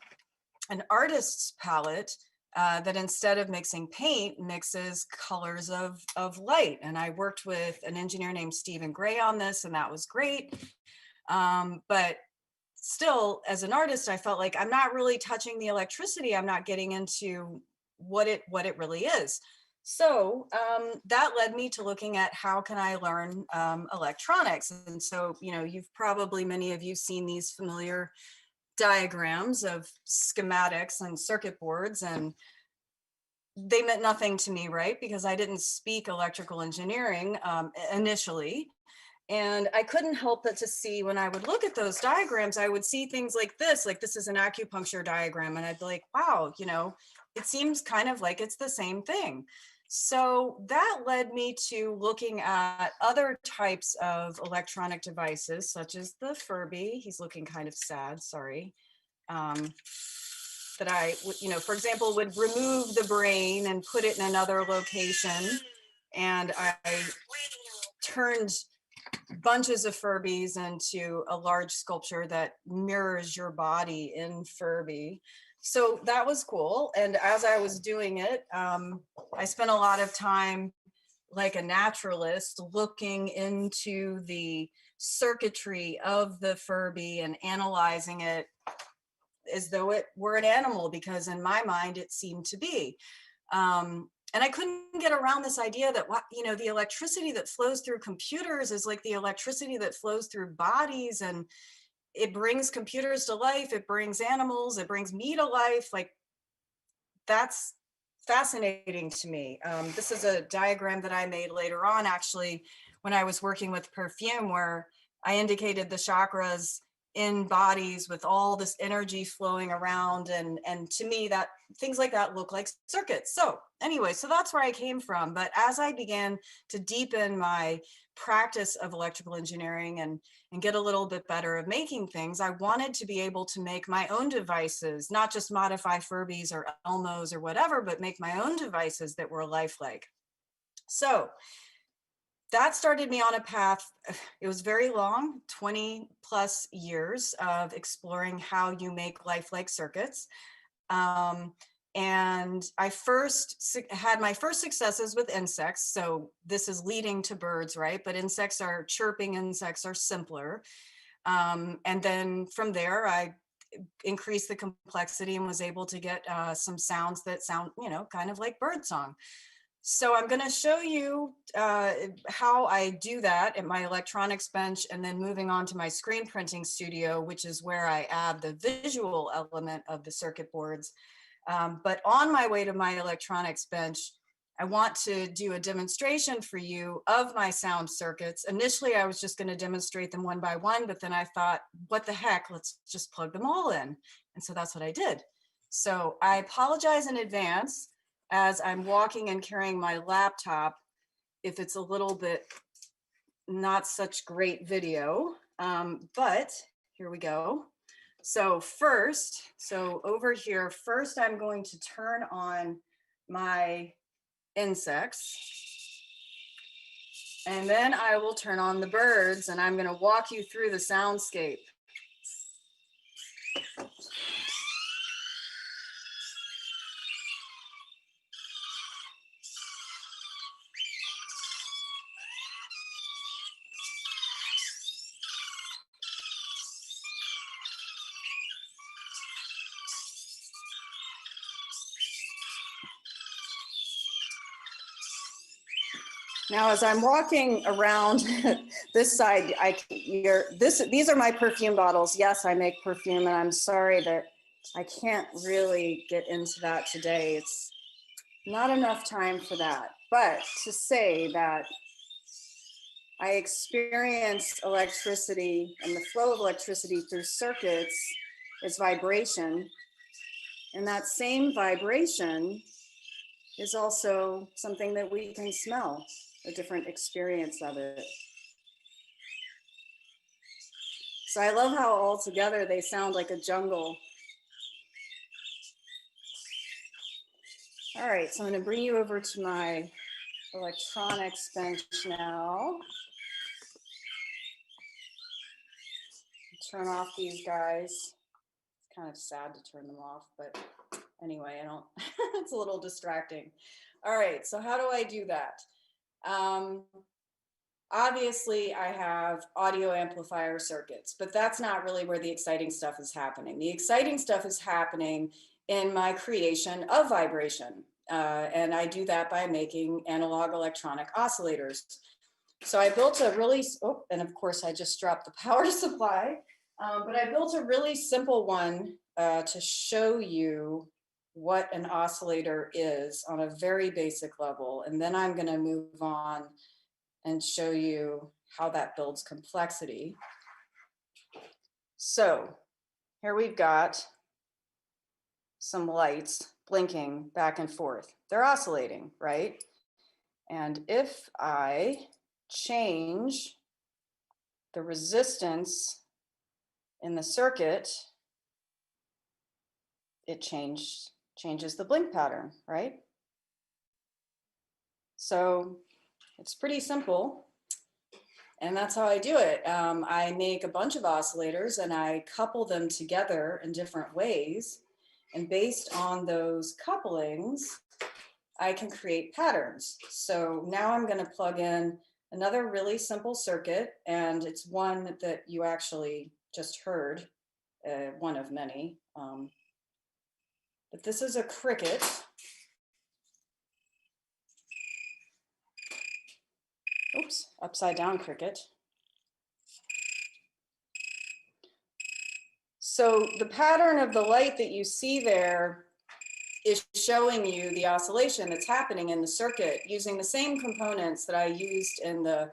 D: an artist's palette that instead of mixing paint, mixes colors of light? And I worked with an engineer named Stephen Gray on this, and that was great. But still, as an artist, I felt like I'm not really touching the electricity. I'm not getting into what it really is. So that led me to looking at how can I learn electronics. And so, you know, many of you seen these familiar diagrams of schematics and circuit boards, and they meant nothing to me, right? Because I didn't speak electrical engineering initially. And I couldn't help but to see, when I would look at those diagrams, I would see things like this is an acupuncture diagram. And I'd be like, wow, you know, it seems kind of like it's the same thing. So that led me to looking at other types of electronic devices, such as the Furby. He's looking kind of sad, sorry. That I would, you know, for example, would remove the brain and put it in another location. And I turned bunches of Furbies into a large sculpture that mirrors your body in Furby. So that was cool. And as I was doing it, I spent a lot of time like a naturalist looking into the circuitry of the Furby and analyzing it as though it were an animal, because in my mind it seemed to be. And I couldn't get around this idea that, you know, the electricity that flows through computers is like the electricity that flows through bodies, and it brings computers to life, it brings animals, it brings me to life. Like, that's fascinating to me. This is a diagram that I made later on, actually, when I was working with perfume, where I indicated the chakras in bodies with all this energy flowing around. And to me, that things like that look like circuits. So anyway, so that's where I came from. But as I began to deepen my practice of electrical engineering and get a little bit better at making things, I wanted to be able to make my own devices, not just modify Furbies or Elmos or whatever, but make my own devices that were lifelike. So that started me on a path. It was very long, 20 plus years of exploring how you make lifelike circuits. And I had my first successes with insects. So this is leading to birds, right? But chirping insects are simpler. And then from there, I increased the complexity and was able to get some sounds that sound, you know, kind of like birdsong. So I'm going to show you how I do that at my electronics bench, and then moving on to my screen printing studio, which is where I add the visual element of the circuit boards. But on my way to my electronics bench, I want to do a demonstration for you of my sound circuits. Initially, I was just going to demonstrate them one by one, but then I thought, what the heck, let's just plug them all in. And so that's what I did. So I apologize in advance as I'm walking and carrying my laptop if it's a little bit not such great video, but here we go. So first, over here, first I'm going to turn on my insects, and then I will turn on the birds, and I'm going to walk you through the soundscape. Now, as I'm walking around this side, these are my perfume bottles. Yes, I make perfume, and I'm sorry that I can't really get into that today. It's not enough time for that. But to say that I experience electricity and the flow of electricity through circuits is vibration. And that same vibration is also something that we can smell, a different experience of it. So I love how all together they sound like a jungle. All right, so I'm going to bring you over to my electronics bench now. Turn off these guys. It's kind of sad to turn them off, but anyway, I don't, it's a little distracting. All right, so how do I do that? Obviously, I have audio amplifier circuits, but that's not really where the exciting stuff is happening. The exciting stuff is happening in my creation of vibration. And I do that by making analog electronic oscillators. So I built a really, and of course I just dropped the power supply, but I built a really simple one to show you what an oscillator is on a very basic level. And then I'm going to move on and show you how that builds complexity. So here we've got some lights blinking back and forth. They're oscillating, right? And if I change the resistance in the circuit, it changes the blink pattern, right? So it's pretty simple. And that's how I do it. I make a bunch of oscillators and I couple them together in different ways. And based on those couplings, I can create patterns. So now I'm going to plug in another really simple circuit, and it's one that you actually just heard, one of many. But this is a cricket. Oops, upside down cricket. So the pattern of the light that you see there is showing you the oscillation that's happening in the circuit using the same components that I used in the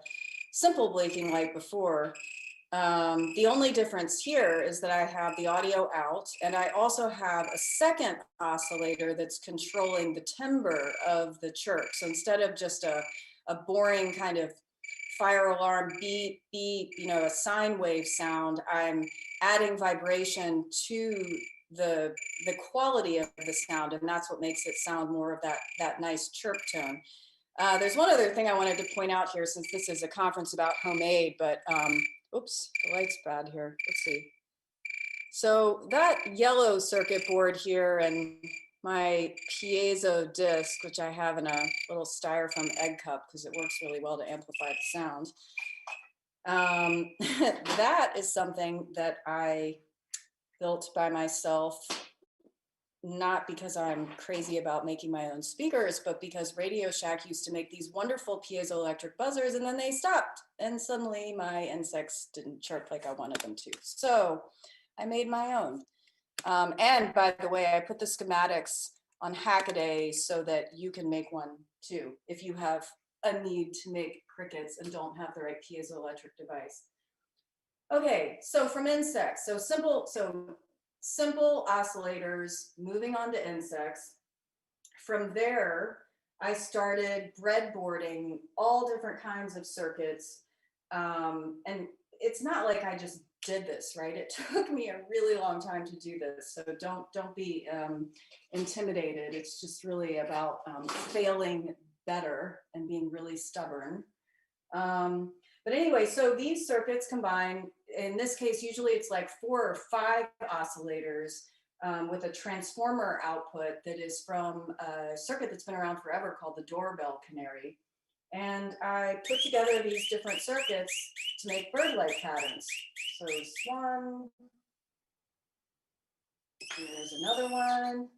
D: simple blinking light before. The only difference here is that I have the audio out, and I also have a second oscillator that's controlling the timbre of the chirp. So instead of just a boring kind of fire alarm beep, beep, a sine wave sound, I'm adding vibration to the quality of the sound, and that's what makes it sound more of that nice chirp tone. There's one other thing I wanted to point out here, since this is a conference about homemade, but oops, the light's bad here. Let's see. So that yellow circuit board here and my piezo disc, which I have in a little styrofoam egg cup because it works really well to amplify the sound. That is something that I built by myself, not because I'm crazy about making my own speakers, but because Radio Shack used to make these wonderful piezoelectric buzzers, and then they stopped, and suddenly my insects didn't chirp like I wanted them to. So I made my own. And by the way, I put the schematics on Hackaday so that you can make one too, if you have a need to make crickets and don't have the right piezoelectric device. Okay, so from insects, so simple oscillators, moving on to insects. From there, I started breadboarding all different kinds of circuits. And it's not like I just did this, right? It took me a really long time to do this. So don't be intimidated. It's just really about failing better and being really stubborn. But anyway, so these circuits combine, in this case, usually it's like 4 or 5 oscillators with a transformer output that is from a circuit that's been around forever called the doorbell canary. And I put together these different circuits to make bird-like patterns. So there's one, here's another one,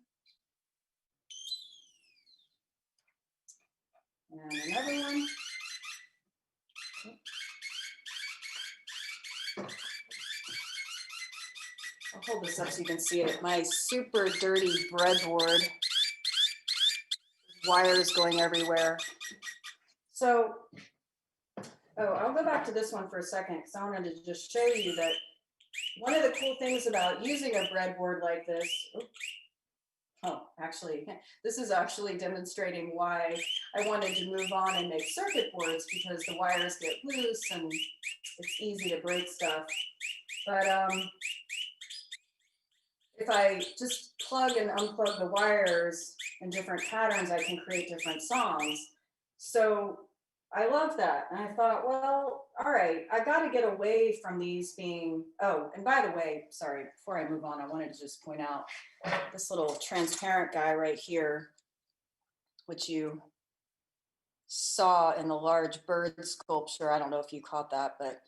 D: and another one. I'll hold this up so you can see it. My super dirty breadboard, wires going everywhere. So, I'll go back to this one for a second because I wanted to just show you that one of the cool things about using a breadboard like this, actually, this is actually demonstrating why I wanted to move on and make circuit boards, because the wires get loose and it's easy to break stuff. But if I just plug and unplug the wires in different patterns, I can create different songs. So I love that. And I thought, well, all right, I got to get away from these being, oh, and by the way, sorry, before I move on, I wanted to just point out this little transparent guy right here, which you saw in the large bird sculpture. I don't know if you caught that, but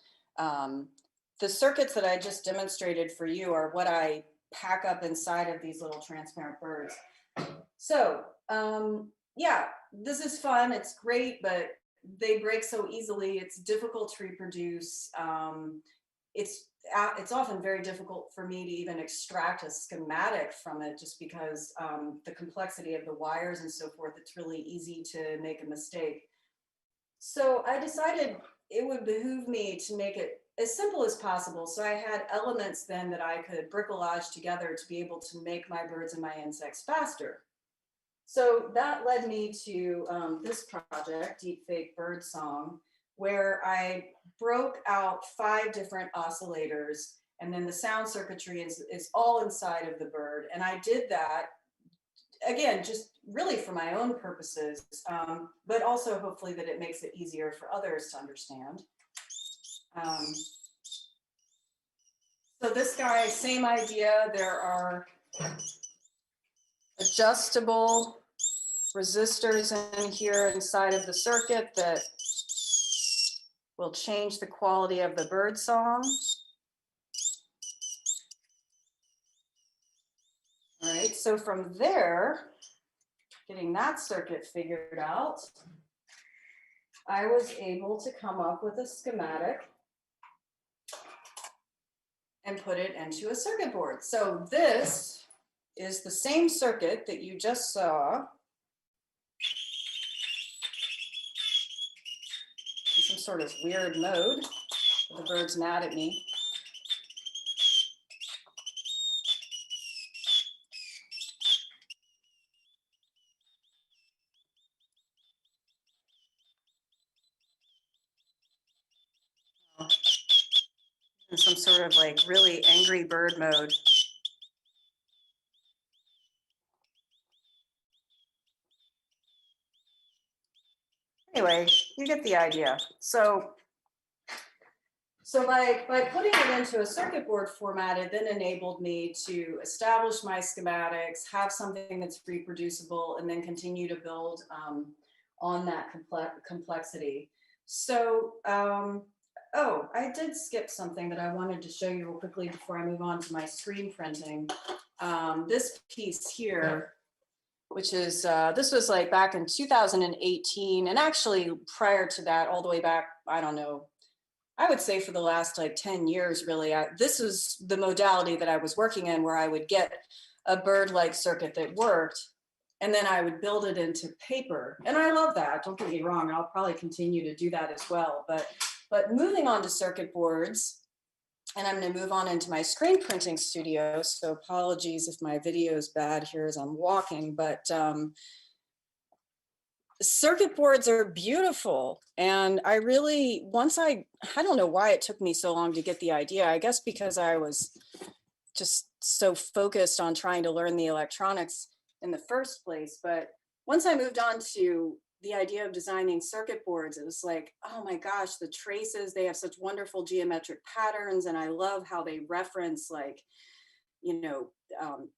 D: the circuits that I just demonstrated for you are what I pack up inside of these little transparent birds. So yeah, this is fun. It's great, but they break so easily. It's difficult to reproduce. It's often very difficult for me to even extract a schematic from it, just because the complexity of the wires and so forth, it's really easy to make a mistake. So I decided it would behoove me to make it as simple as possible. So I had elements then that I could bricolage together to be able to make my birds and my insects faster. So that led me to this project, Deepfake Bird Song, where I broke out 5 different oscillators, and then the sound circuitry is all inside of the bird. And I did that, again, just really for my own purposes, but also hopefully that it makes it easier for others to understand. So this guy, same idea. There are adjustable resistors in here inside of the circuit that will change the quality of the bird song. All right, so from there, getting that circuit figured out, I was able to come up with a schematic and put it into a circuit board. So this is the same circuit that you just saw. In some sort of weird mode. The bird's mad at me. In some sort of like really angry bird mode. Anyway, you get the idea. So by putting it into a circuit board format, it then enabled me to establish my schematics, have something that's reproducible, and then continue to build on that complexity. So, oh, I did skip something that I wanted to show you real quickly before I move on to my screen printing. This piece here, which is, this was like back in 2018, and actually prior to that, all the way back, I don't know, I would say for the last like 10 years, really, this was the modality that I was working in, where I would get a bird-like circuit that worked, And then I would build it into paper. And I love that, don't get me wrong, I'll probably continue to do that as well. But moving on to circuit boards, and I'm gonna move on into my screen printing studio. So apologies if my video is bad here as I'm walking, but circuit boards are beautiful. And I really, I don't know why it took me so long to get the idea. I guess because I was just so focused on trying to learn the electronics in the first place. But once I moved on to the idea of designing circuit boards, it was like, oh my gosh, the traces, they have such wonderful geometric patterns. And I love how they reference like, you know,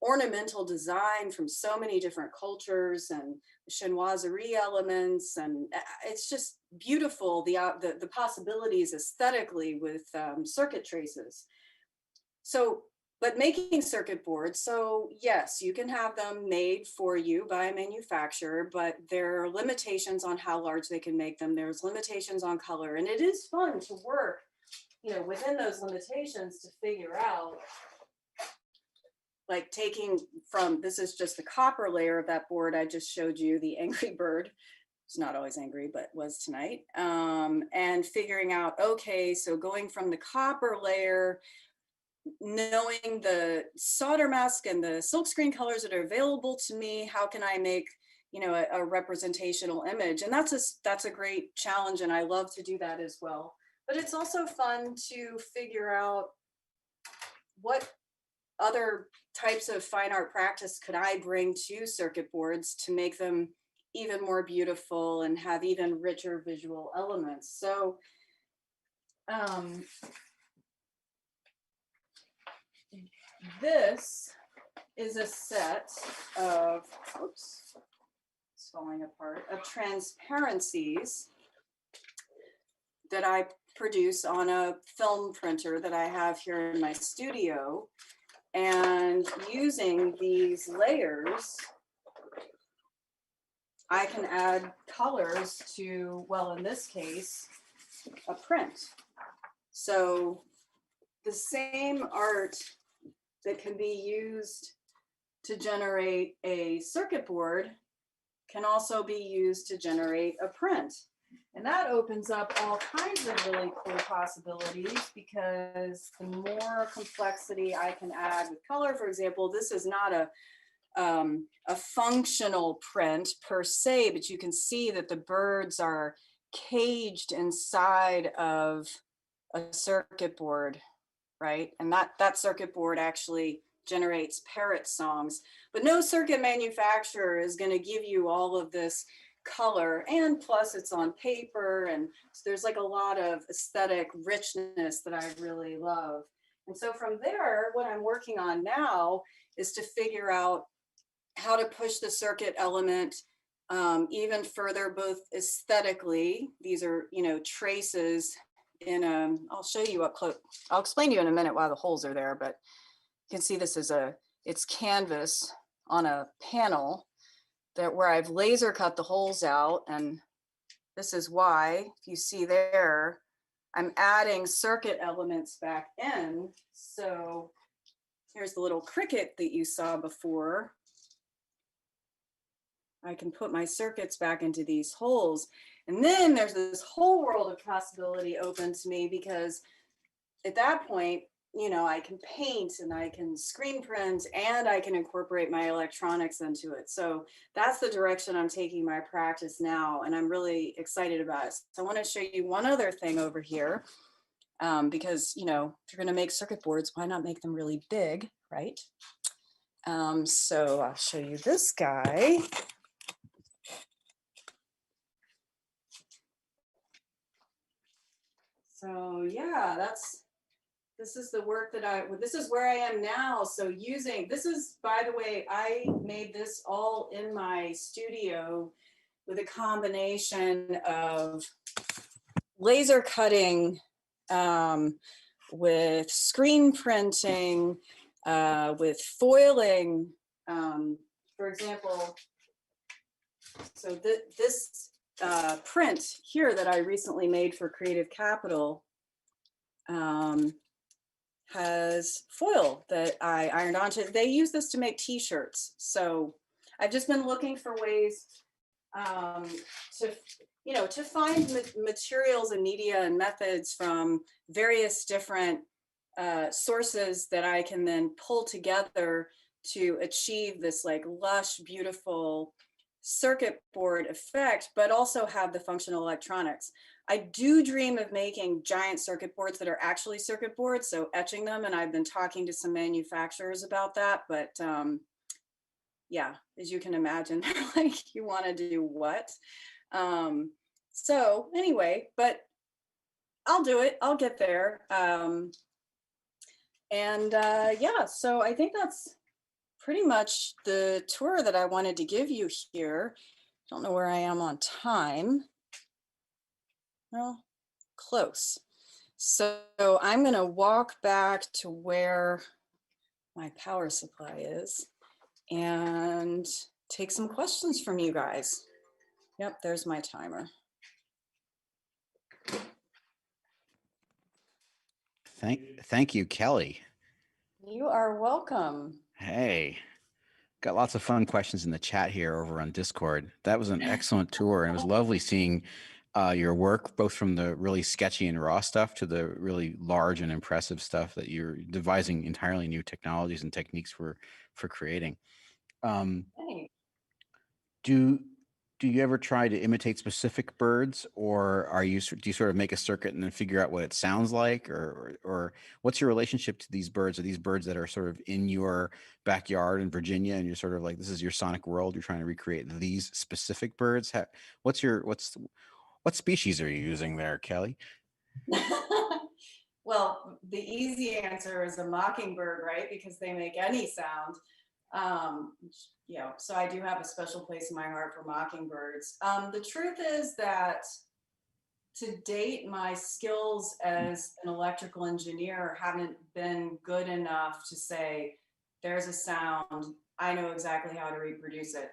D: ornamental design from so many different cultures and chinoiserie elements. And it's just beautiful, the possibilities aesthetically with circuit traces. So, but making circuit boards, so yes, you can have them made for you by a manufacturer, but there are limitations on how large they can make them. There's limitations on color, and it is fun to work, you know, within those limitations to figure out, like taking from, this is just the copper layer of that board I just showed you, the Angry Bird. It's not always angry, but was tonight. And figuring out, okay, so going from the copper layer, knowing the solder mask and the silkscreen colors that are available to me, how can I make, you know, a representational image? And that's a great challenge, and I love to do that as well. But it's also fun to figure out what other types of fine art practice could I bring to circuit boards to make them even more beautiful and have even richer visual elements. So this is a set of, oops, it's falling apart, of transparencies that I produce on a film printer that I have here in my studio. And using these layers, I can add colors to, well, in this case, a print. So the same art that can be used to generate a circuit board can also be used to generate a print. And that opens up all kinds of really cool possibilities, because the more complexity I can add with color, for example, this is not a functional print per se, but you can see that the birds are caged inside of a circuit board, right? And that circuit board actually generates parrot songs, but no circuit manufacturer is going to give you all of this color, and plus it's on paper, and so there's like a lot of aesthetic richness that I really love. And so from there, what I'm working on now is to figure out how to push the circuit element even further, both aesthetically. These are, you know, traces in I'll show you up close. I'll explain to you in a minute why the holes are there, but you can see this is it's canvas on a panel that where I've laser cut the holes out. And this is why, if you see there, I'm adding circuit elements back in. So here's the little cricket that you saw before. I can put my circuits back into these holes. And then there's this whole world of possibility open to me, because at that point, you know, I can paint and I can screen print and I can incorporate my electronics into it. So that's the direction I'm taking my practice now, and I'm really excited about it. So I want to show you one other thing over here, because, you know, if you're going to make circuit boards, why not make them really big, right? So I'll show you this guy. So yeah, this is the work that this is where I am now. So using, this is, by the way, I made this all in my studio with a combination of laser cutting, with screen printing, with foiling. For example, so this print here that I recently made for Creative Capital has foil that I ironed onto. They use this to make t-shirts. So I've just been looking for ways to, to find materials and media and methods from various different sources that I can then pull together to achieve this like lush, beautiful circuit board effect, but also have the functional electronics. I do dream of making giant circuit boards that are actually circuit boards, so etching them, and I've been talking to some manufacturers about that, but yeah, as you can imagine, like you want to do what? So anyway, but I'll do it, I'll get there. Yeah, so I think that's pretty much the tour that I wanted to give you here. Don't know where I am on time. Well, close. So I'm going to walk back to where my power supply is and take some questions from you guys. Yep, there's my timer.
A: Thank you, Kelly.
D: You are welcome.
A: Hey, got lots of fun questions in the chat here over on Discord. That was an excellent tour, and it was lovely seeing your work, both from the really sketchy and raw stuff to the really large and impressive stuff that you're devising entirely new technologies and techniques for creating.
D: Hey.
A: Do you ever try to imitate specific birds, or do you sort of make a circuit and then figure out what it sounds like, or what's your relationship to these birds? Are these birds that are sort of in your backyard in Virginia, and you're sort of like, this is your sonic world, you're trying to recreate these specific birds? What species are you using there, Kelly?
D: Well, the easy answer is a mockingbird, right? Because they make any sound. So I do have a special place in my heart for mockingbirds. The truth is that to date, my skills as an electrical engineer haven't been good enough to say, there's a sound, I know exactly how to reproduce it.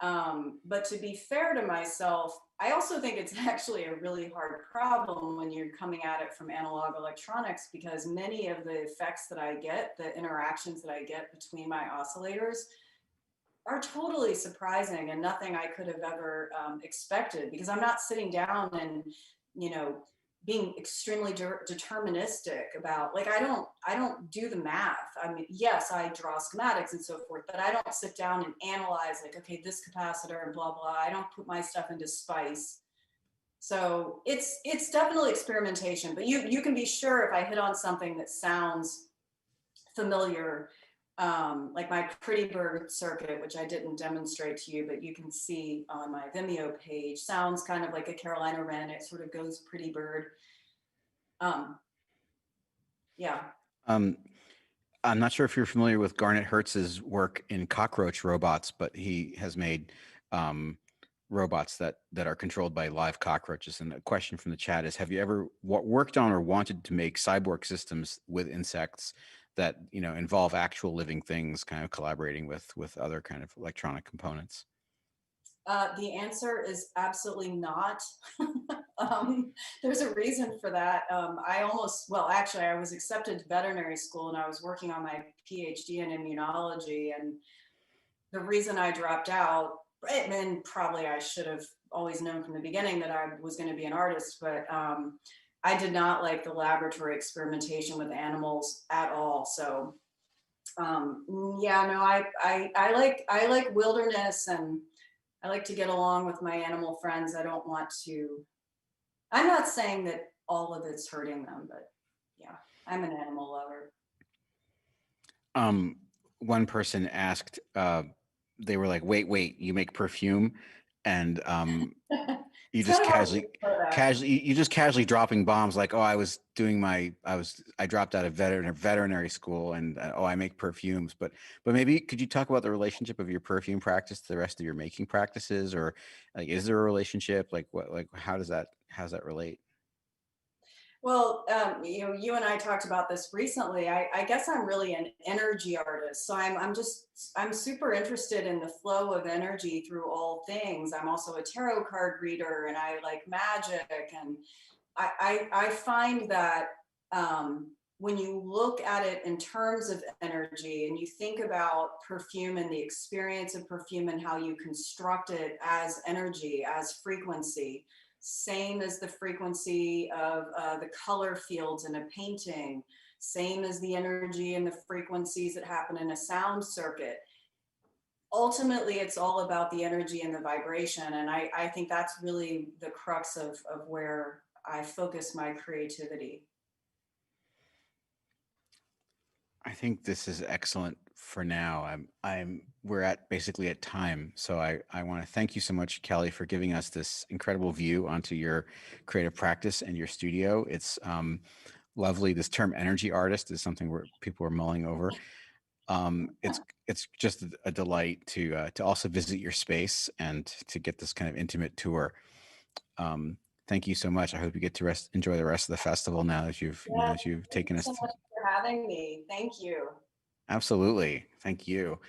D: But to be fair to myself, I also think it's actually a really hard problem when you're coming at it from analog electronics, because many of the effects that I get, the interactions that I get between my oscillators, are totally surprising and nothing I could have ever expected, because I'm not sitting down and, being extremely deterministic about, like, I don't do the math. I mean, yes, I draw schematics and so forth, but I don't sit down and analyze, like, okay, this capacitor and blah, blah. I don't put my stuff into Spice. So it's definitely experimentation, but you can be sure if I hit on something that sounds familiar, like my Pretty Bird circuit, which I didn't demonstrate to you, but you can see on my Vimeo page, sounds kind of like a Carolina Wren. It sort of goes Pretty Bird. Yeah.
A: I'm not sure if you're familiar with Garnet Hertz's work in cockroach robots, but he has made robots that are controlled by live cockroaches. And the question from the chat is, have you ever worked on or wanted to make cyborg systems with insects that involve actual living things, kind of collaborating with other kind of electronic components?
D: The answer is absolutely not. There's a reason for that. I was accepted to veterinary school and I was working on my PhD in immunology. And the reason I dropped out, and probably I should have always known from the beginning that I was going to be an artist, but I did not like the laboratory experimentation with animals at all. So I like wilderness, and I like to get along with my animal friends. I'm not saying that all of it's hurting them, but yeah, I'm an animal lover.
A: One person asked, they were like, wait, you make perfume? And you just casually dropping bombs like, oh, I dropped out of veterinary school, and I make perfumes. But maybe could you talk about the relationship of your perfume practice to the rest of your making practices, or like, is there a relationship? Like how does that relate?
D: Well, you and I talked about this recently. I guess I'm really an energy artist. So I'm super interested in the flow of energy through all things. I'm also a tarot card reader, and I like magic. And I find that when you look at it in terms of energy and you think about perfume and the experience of perfume and how you construct it as energy, as frequency, same as the frequency of the color fields in a painting, same as the energy and the frequencies that happen in a sound circuit. Ultimately, it's all about the energy and the vibration. And I think that's really the crux of where I focus my creativity.
A: I think this is excellent for now. We're at basically at time. So I want to thank you so much, Kelly, for giving us this incredible view onto your creative practice and your studio. It's lovely. This term energy artist is something where people are mulling over. It's just a delight to also visit your space and to get this kind of intimate tour. Thank you so much. I hope you get to enjoy the rest of the festival now that you've taken us.
D: Thank you so much for having me. Thank you.
A: Absolutely. Thank you.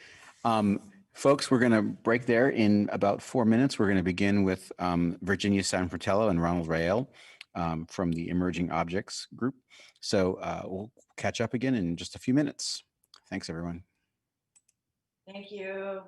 A: Folks, we're going to break there in about 4 minutes. We're going to begin with Virginia Sanfratello and Ronald Rael from the Emerging Objects group. So we'll catch up again in just a few minutes. Thanks, everyone.
D: Thank you.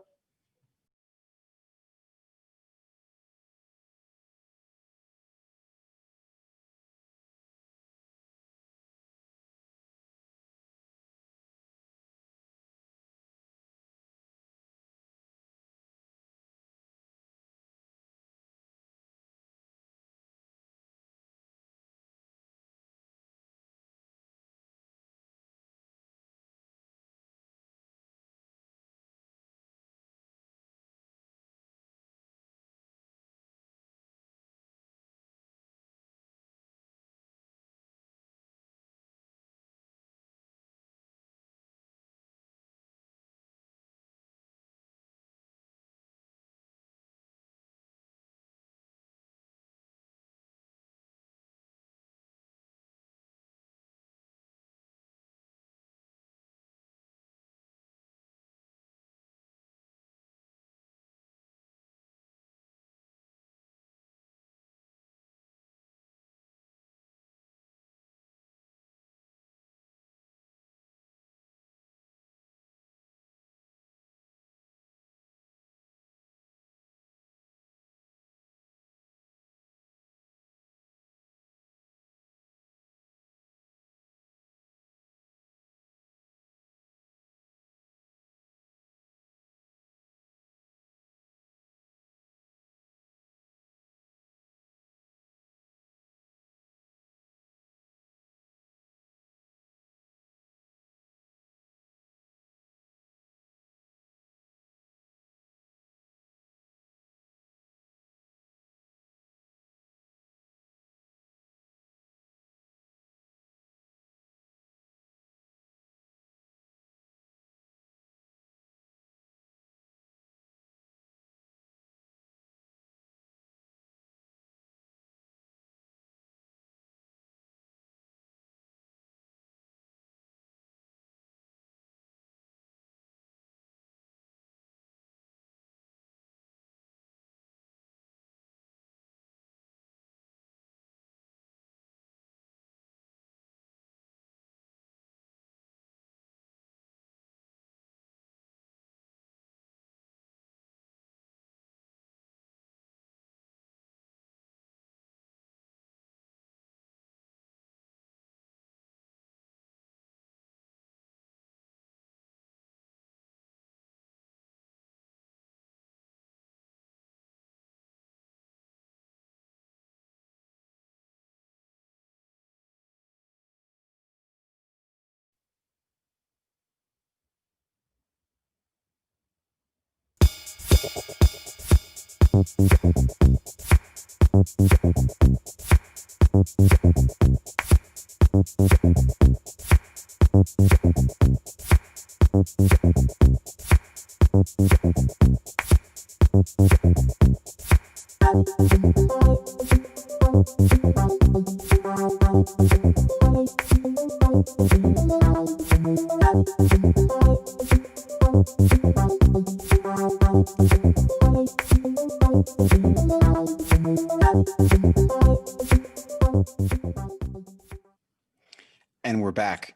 A: And we're back.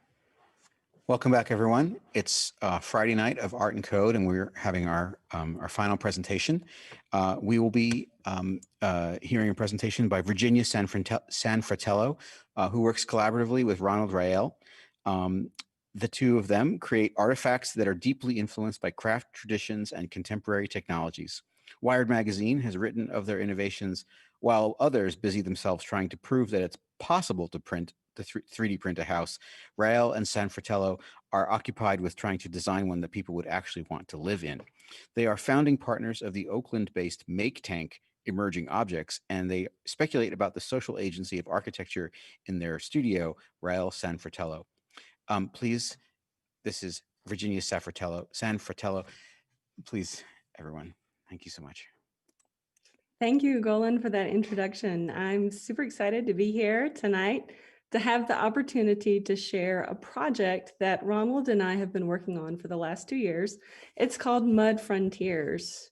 A: Welcome back, everyone. It's Friday night of Art and Code, and we're having our final presentation. We will be hearing a presentation by Virginia Sanfratello, who works collaboratively with Ronald Rael. The two of them create artifacts that are deeply influenced by craft traditions and contemporary technologies. Wired magazine has written of their innovations, while others busy themselves trying to prove that it's possible to 3D print a house. Rael and Sanfratello are occupied with trying to design one that people would actually want to live in. They are founding partners of the Oakland-based Make Tank Emerging Objects, and they speculate about the social agency of architecture in their studio, Rael Sanfratello. Please, this is Virginia Sanfratello. Please, everyone, thank you so much.
E: Thank you, Golan, for that introduction. I'm super excited to be here tonight to have the opportunity to share a project that Ronald and I have been working on for the last 2 years. It's called Mud Frontiers.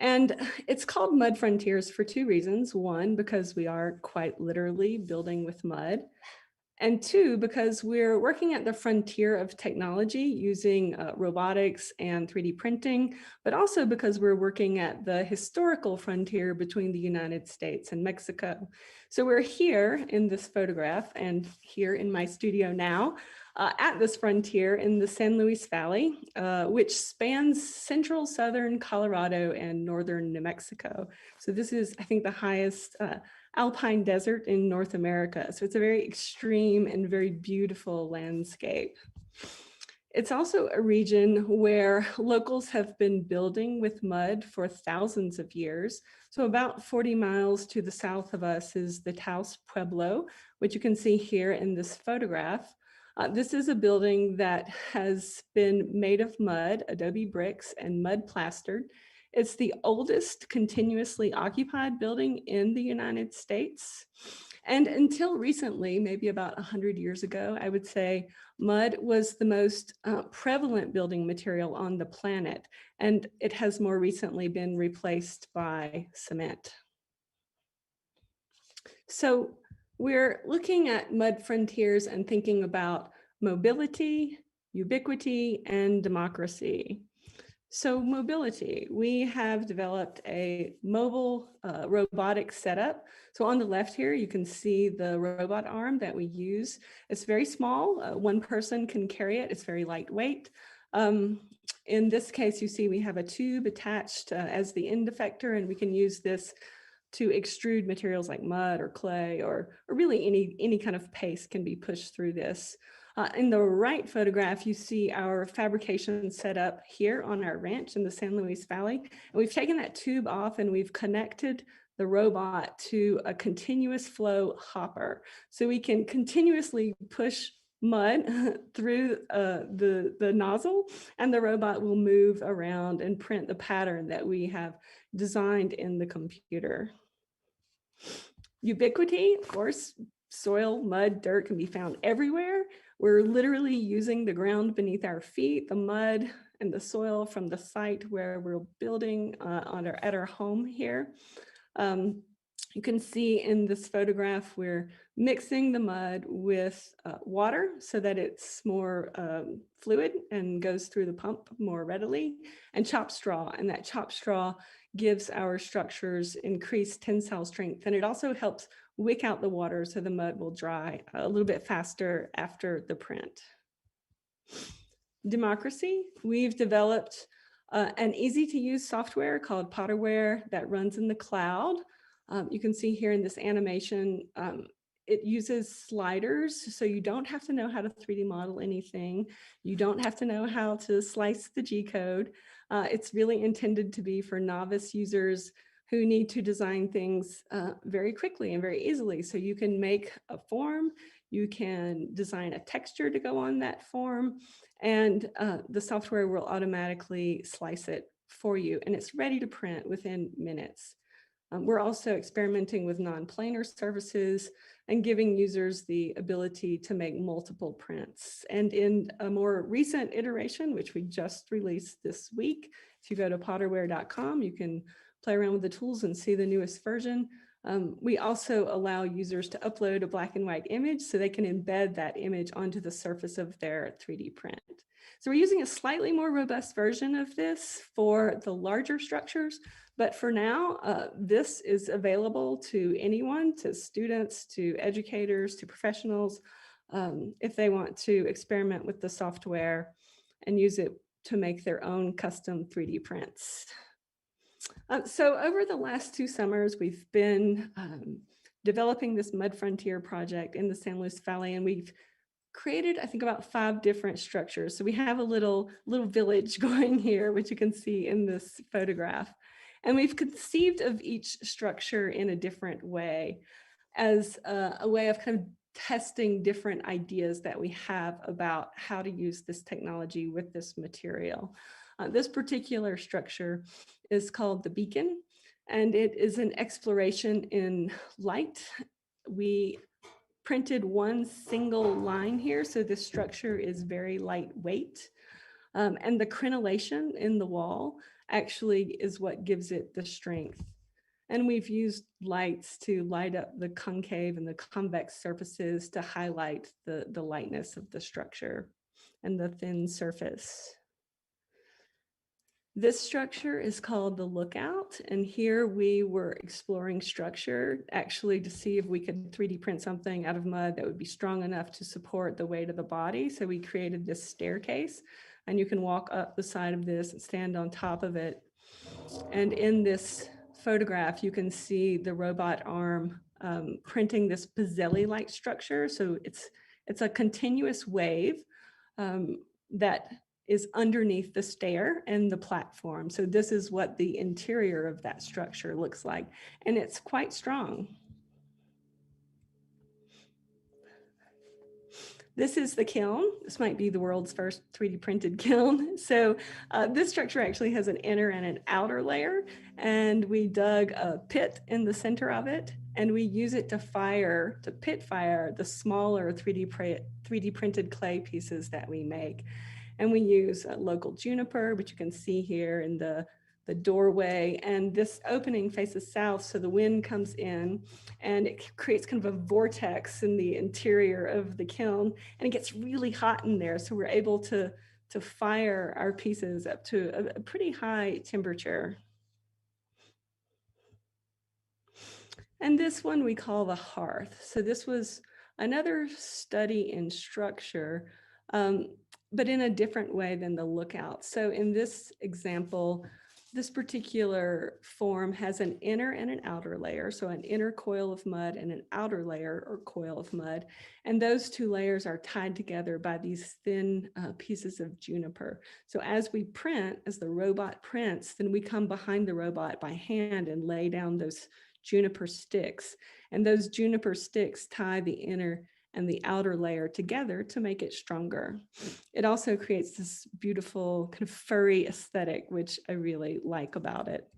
E: And it's called Mud Frontiers for 2 reasons. 1, because we are quite literally building with mud. And 2, because we're working at the frontier of technology using robotics and 3D printing, but also because we're working at the historical frontier between the United States and Mexico. So we're here in this photograph and here in my studio now at this frontier in the San Luis Valley, which spans central southern Colorado and northern New Mexico. So this is, I think, the highest alpine desert in North America. So it's a very extreme and very beautiful landscape. It's also a region where locals have been building with mud for thousands of years. So about 40 miles to the south of us is the Taos Pueblo, which you can see here in this photograph. This is a building that has been made of mud, adobe bricks, and mud plastered. It's the oldest continuously occupied building in the United States. And until recently, maybe about 100 years ago, I would say mud was the most prevalent building material on the planet. And it has more recently been replaced by cement. So we're looking at mud frontiers and thinking about mobility, ubiquity, and democracy. So mobility, we have developed a mobile robotic setup. So on the left here, you can see the robot arm that we use. It's very small, 1 person can carry it, it's very lightweight. In this case, you see we have a tube attached as the end effector, and we can use this to extrude materials like mud or clay or really any kind of paste can be pushed through this. In the right photograph, you see our fabrication setup here on our ranch in the San Luis Valley. And we've taken that tube off and we've connected the robot to a continuous flow hopper. So we can continuously push mud through the nozzle, and the robot will move around and print the pattern that we have designed in the computer. Ubiquity, of course, soil, mud, dirt can be found everywhere. We're literally using the ground beneath our feet, the mud and the soil from the site where we're building at our home here. You can see in this photograph, we're mixing the mud with water so that it's more fluid and goes through the pump more readily, and chopped straw. And that chopped straw gives our structures increased tensile strength. And it also helps wick out the water so the mud will dry a little bit faster after the print. Democracy, we've developed an easy to use software called Potterware that runs in the cloud. You can see here in this animation, it uses sliders, so you don't have to know how to 3D model anything. You don't have to know how to slice the G code. It's really intended to be for novice users who need to design things very quickly and very easily. So you can make a form, you can design a texture to go on that form, and the software will automatically slice it for you, and it's ready to print within minutes. We're also experimenting with non-planar surfaces and giving users the ability to make multiple prints. And in a more recent iteration, which we just released this week, if you go to potterware.com, you can play around with the tools and see the newest version. We also allow users to upload a black and white image so they can embed that image onto the surface of their 3D print. So we're using a slightly more robust version of this for the larger structures, but for now, this is available to anyone, to students, to educators, to professionals, if they want to experiment with the software and use it to make their own custom 3D prints. So over the last 2 summers, we've been developing this Mud Frontier project in the San Luis Valley, and we've created, I think, about 5 different structures. So we have a little village going here, which you can see in this photograph. And we've conceived of each structure in a different way as a way of kind of testing different ideas that we have about how to use this technology with this material. This particular structure is called the Beacon, and it is an exploration in light. We printed one single line here, so this structure is very lightweight. And the crenellation in the wall actually is what gives it the strength. And we've used lights to light up the concave and the convex surfaces to highlight the lightness of the structure and the thin surface. This structure is called the Lookout, and here we were exploring structure actually to see if we could 3D print something out of mud that would be strong enough to support the weight of the body. So we created this staircase, and you can walk up the side of this and stand on top of it. And in this photograph, you can see the robot arm printing this Pizzelli-like structure. So it's a continuous wave that is underneath the stair and the platform. So this is what the interior of that structure looks like, and it's quite strong. This is the kiln. This might be the world's first 3D printed kiln. So this structure actually has an inner and an outer layer, and we dug a pit in the center of it, and we use it to pit fire the smaller 3D printed clay pieces that we make. And we use local juniper, which you can see here in the doorway. And this opening faces south, so the wind comes in and it creates kind of a vortex in the interior of the kiln, and it gets really hot in there. So we're able to fire our pieces up to a pretty high temperature. And this one we call the Hearth. So this was another study in structure, but in a different way than the Lookout. So in this example, this particular form has an inner and an outer layer. So an inner coil of mud and an outer layer or coil of mud. And those 2 layers are tied together by these thin pieces of juniper. So as we print, as the robot prints, then we come behind the robot by hand and lay down those juniper sticks. And those juniper sticks tie the inner and the outer layer together to make it stronger. It also creates this beautiful kind of furry aesthetic, which I really like about it.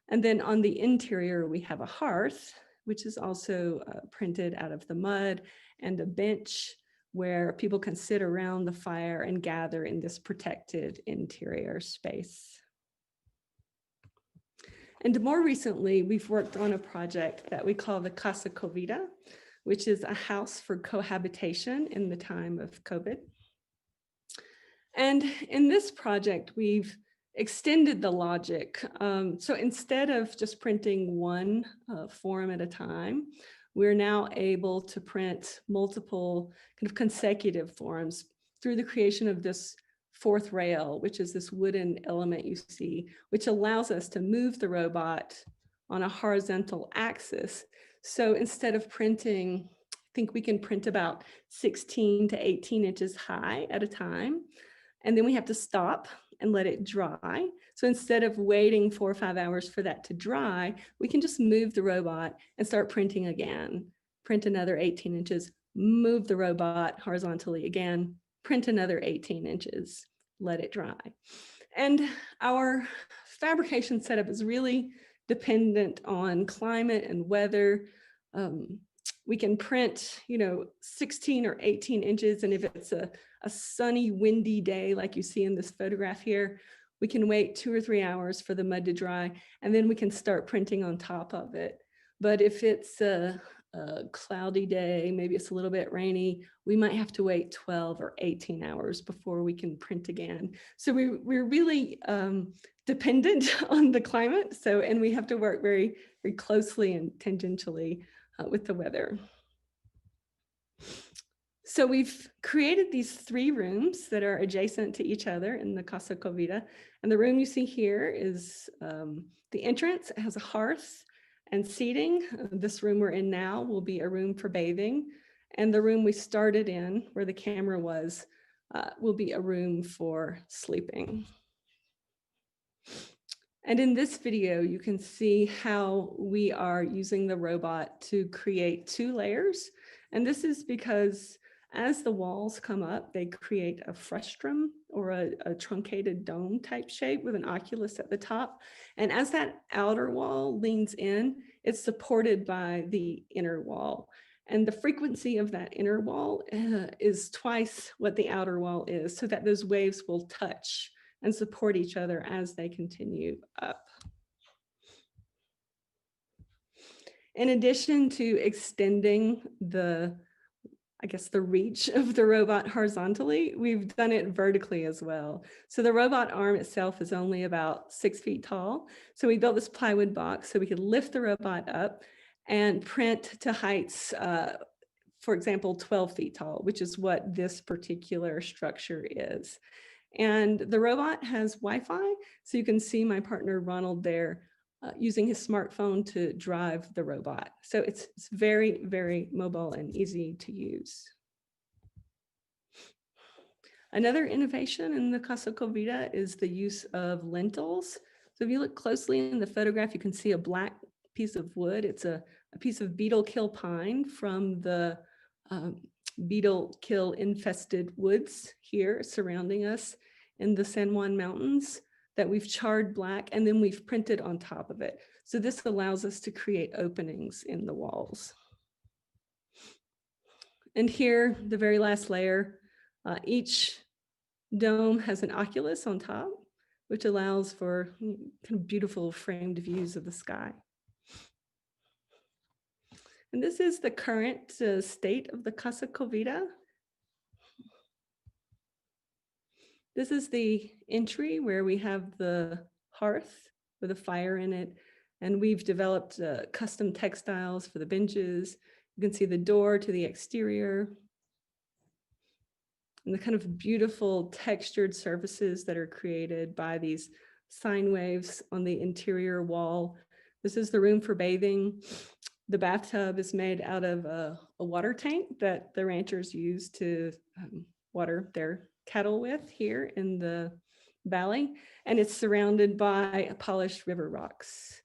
E: And then on the interior, we have a hearth, which is also printed out of the mud, and a bench where people can sit around the fire and gather in this protected interior space. And more recently, we've worked on a project that we call the Casa Covida, which is a house for cohabitation in the time of COVID. And in this project, we've extended the logic. So instead of just printing one form at a time, we're now able to print multiple kind of consecutive forms through the creation of this 4th rail, which is this wooden element you see, which allows us to move the robot on a horizontal axis. So instead of printing, I think we can print about 16 to 18 inches high at a time. And then we have to stop and let it dry. So instead of waiting 4 or 5 hours for that to dry, we can just move the robot and start printing again. Print another 18 inches, move the robot horizontally again, print another 18 inches, let it dry. And our fabrication setup is really dependent on climate and weather. We can print, 16 or 18 inches. And if it's a sunny, windy day, like you see in this photograph here, we can wait 2 or 3 hours for the mud to dry, and then we can start printing on top of it. But if it's a cloudy day, maybe it's a little bit rainy, we might have to wait 12 or 18 hours before we can print again. So we're really dependent on the climate. So, and we have to work very, very closely and tangentially with the weather. So we've created these 3 rooms that are adjacent to each other in the Casa Covida. And the room you see here is the entrance. It has a hearth and seating. This room we're in now will be a room for bathing. And the room we started in, where the camera was, will be a room for sleeping. And in this video, you can see how we are using the robot to create 2 layers. And this is because as the walls come up, they create a frustum, or a truncated dome type shape with an oculus at the top. And as that outer wall leans in, it's supported by the inner wall. And the frequency of that inner wall is twice what the outer wall is, so that those waves will touch and support each other as they continue up. In addition to extending the reach of the robot horizontally, we've done it vertically as well. So the robot arm itself is only about 6 feet tall. So we built this plywood box so we could lift the robot up and print to heights, for example, 12 feet tall, which is what this particular structure is. And the robot has Wi-Fi, so you can see my partner Ronald there using his smartphone to drive the robot. So it's very, very mobile and easy to use. Another innovation in the Casa Covida is the use of lintels. So if you look closely in the photograph, you can see a black piece of wood. It's a piece of beetle kill pine from the beetle kill infested woods here surrounding us in the San Juan Mountains that we've charred black, and then we've printed on top of it. So this allows us to create openings in the walls. And here, the very last layer, each dome has an oculus on top, which allows for kind of beautiful framed views of the sky. And this is the current state of the Casa Covida. This is the entry where we have the hearth with a fire in it. And we've developed custom textiles for the benches. You can see the door to the exterior. And the kind of beautiful textured surfaces that are created by these sine waves on the interior wall. This is the room for bathing. The bathtub is made out of a water tank that the ranchers use to water their cattle with here in the valley. And it's surrounded by polished river rocks,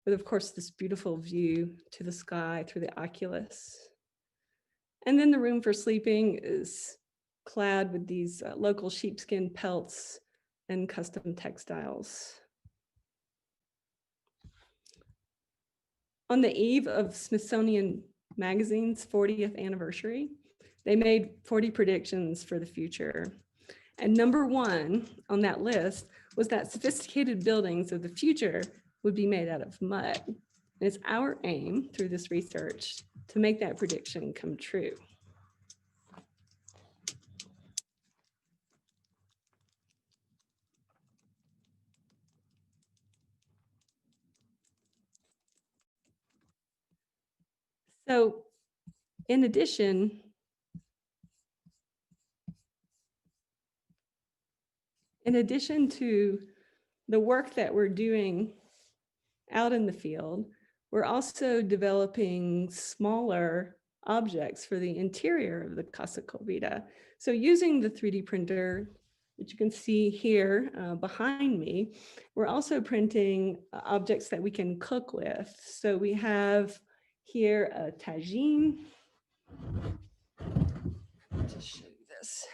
E: with of course this beautiful view to the sky through the oculus. And then the room for sleeping is clad with these local sheepskin pelts and custom textiles. On the eve of Smithsonian Magazine's 40th anniversary, they made 40 predictions for the future. And number 1 on that list was that sophisticated buildings of the future would be made out of mud. And it's our aim through this research to make that prediction come true. So in addition to the work that we're doing out in the field, we're also developing smaller objects for the interior of the Casa Covida. So using the 3D printer, which you can see here behind me, we're also printing objects that we can cook with. So we have here a tagine. To show you this.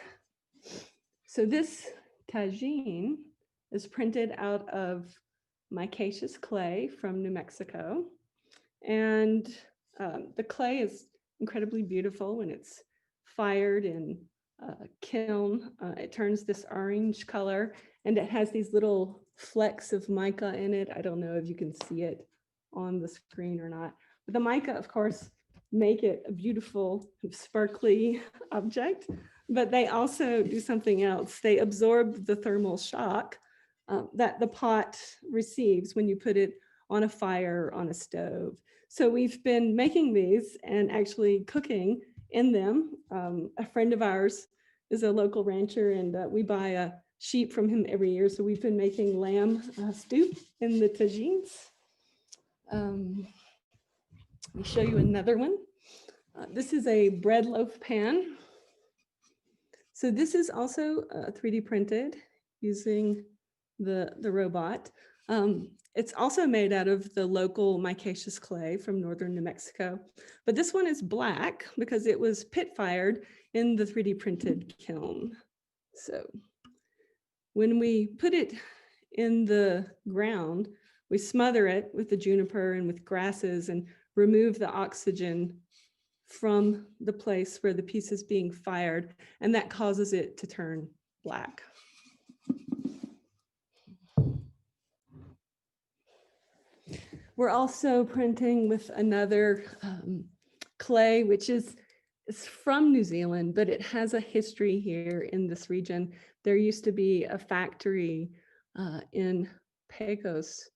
E: So this tagine is printed out of micaceous clay from New Mexico. And the clay is incredibly beautiful when it's fired in kiln. It turns this orange color, and it has these little flecks of mica in it. I don't know if you can see it on the screen or not. But the mica, of course, make it a beautiful, sparkly object, but they also do something else. They absorb the thermal shock that the pot receives when you put it on a fire or on a stove. So we've been making these and actually cooking in them. A friend of ours is a local rancher, and we buy a sheep from him every year. So we've been making lamb stew in the tagines. Let me show you another one. This is a bread loaf pan. So this is also 3D printed using the robot. It's also made out of the local micaceous clay from northern New Mexico. But this one is black because it was pit fired in the 3D printed kiln. So when we put it in the ground, we smother it with the juniper and with grasses and remove the oxygen from the place where the piece is being fired, and that causes it to turn black. We're also printing with another clay, which is from New Zealand, but it has a history here in this region. There used to be a factory in Pecos,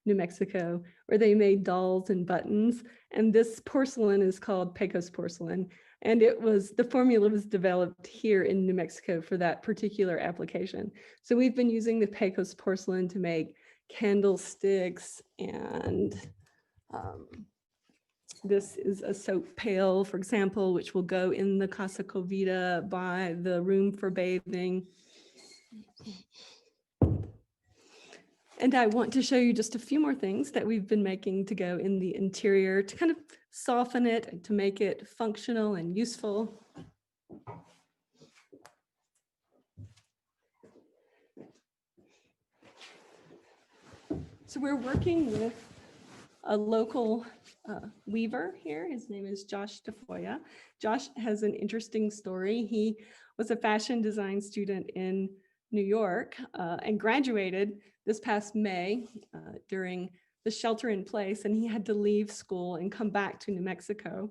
E: New Mexico, where they made dolls and buttons. And this porcelain is called Pecos porcelain. And the formula was developed here in New Mexico for that particular application. So we've been using the Pecos porcelain to make candlesticks, and this is a soap pail, for example, which will go in the Casa Covida by the room for bathing. And I want to show you just a few more things that we've been making to go in the interior to kind of soften it and to make it functional and useful. So we're working with a local weaver here. His name is Josh Tafoya. Josh has an interesting story. He was a fashion design student in New York and graduated this past May during the shelter in place, and he had to leave school and come back to New Mexico.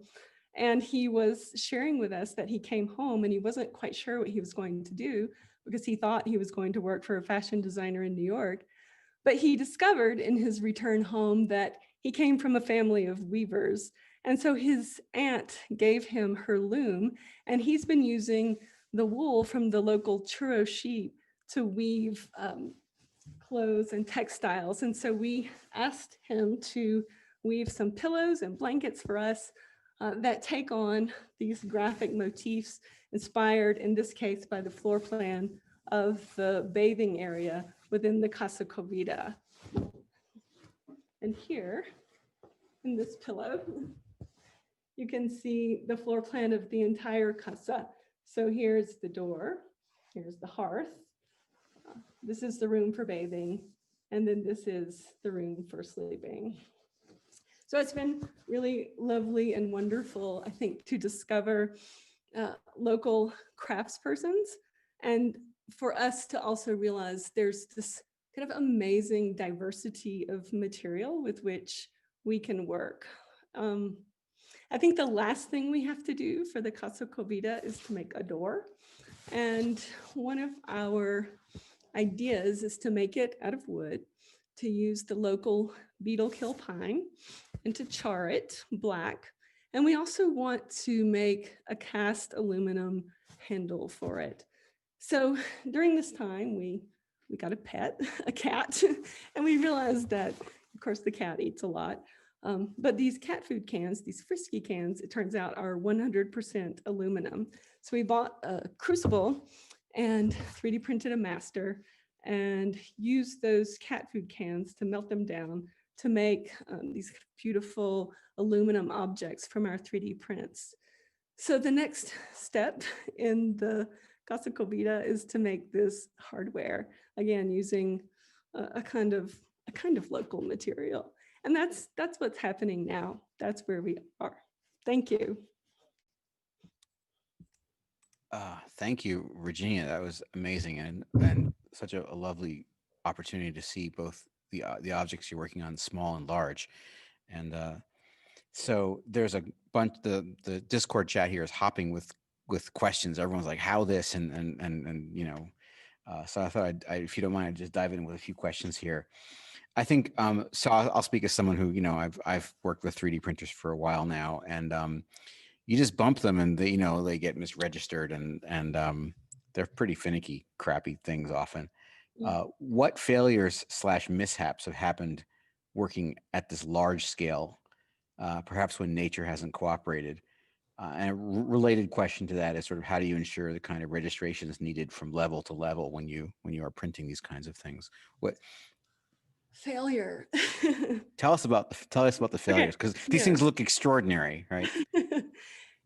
E: And he was sharing with us that he came home and he wasn't quite sure what he was going to do because he thought he was going to work for a fashion designer in New York. But he discovered in his return home that he came from a family of weavers. And so his aunt gave him her loom, and he's been using the wool from the local churro sheep to weave clothes and textiles. And so we asked him to weave some pillows and blankets for us that take on these graphic motifs inspired, in this case, by the floor plan of the bathing area within the Casa Covida. And here, in this pillow, you can see the floor plan of the entire casa. So here's the door, here's the hearth, this is the room for bathing, and then this is the room for sleeping. So it's been really lovely and wonderful, I think, to discover local craftspersons, and for us to also realize there's this kind of amazing diversity of material with which we can work. I think the last thing we have to do for the Casa Covida is to make a door. And one of our ideas is to make it out of wood, to use the local beetle kill pine and to char it black. And we also want to make a cast aluminum handle for it. So during this time, we got a pet, a cat, and we realized that, of course, the cat eats a lot. But these cat food cans, these Frisky cans, it turns out are 100% aluminum. So we bought a crucible and 3D printed a master and used those cat food cans to melt them down to make these beautiful aluminum objects from our 3D prints. So the next step in the Casa Covida is to make this hardware, again, using a kind of local material. And that's what's happening now. That's where we are. Thank you.
A: Thank you, Virginia. That was amazing and such a lovely opportunity to see both the objects you're working on, small and large. And so there's a bunch. The Discord chat here is hopping with questions. Everyone's like, "How this?" and you know. So I thought, if you don't mind, I'd just dive in with a few questions here. I think so. I'll speak as someone who, you know, I've worked with 3D printers for a while now, and you just bump them, and they, you know, they get misregistered, and they're pretty finicky, crappy things often. What failures / mishaps have happened working at this large scale, perhaps when nature hasn't cooperated? And a related question to that is sort of, how do you ensure the kind of registrations needed from level to level when you are printing these kinds of things? What
E: Failure.
A: tell us about the
E: Okay.
A: failures, because these
E: Yeah.
A: things look extraordinary, right?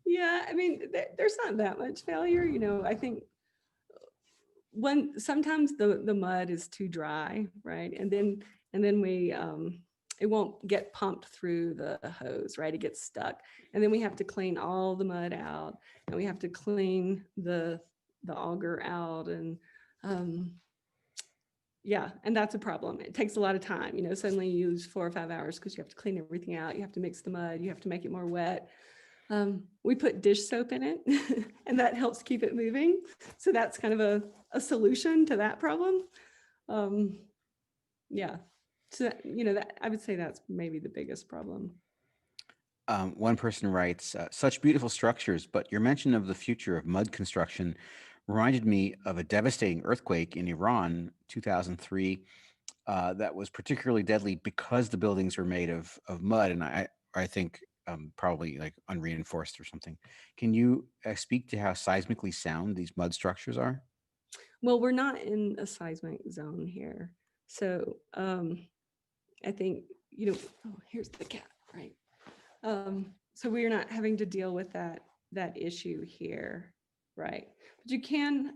E: Yeah, I mean, there's not that much failure. You know, I think sometimes the mud is too dry, right? And then we it won't get pumped through the hose, right? It gets stuck. And then we have to clean all the mud out, and we have to clean the auger out, and yeah, and that's a problem. It takes a lot of time. You know, suddenly you use 4 or 5 hours because you have to clean everything out. You have to mix the mud. You have to make it more wet. We put dish soap in it, and that helps keep it moving. So that's kind of a solution to that problem. Yeah. So, you know, that I would say that's maybe the biggest problem.
A: One person writes, such beautiful structures, but your mention of the future of mud construction reminded me of a devastating earthquake in Iran, 2003, that was particularly deadly because the buildings were made of mud, and I think probably like unreinforced or something. Can you speak to how seismically sound these mud structures are?
E: Well, we're not in a seismic zone here. So I think, you know, oh, here's the cat, right? So we're not having to deal with that issue here, right? But you can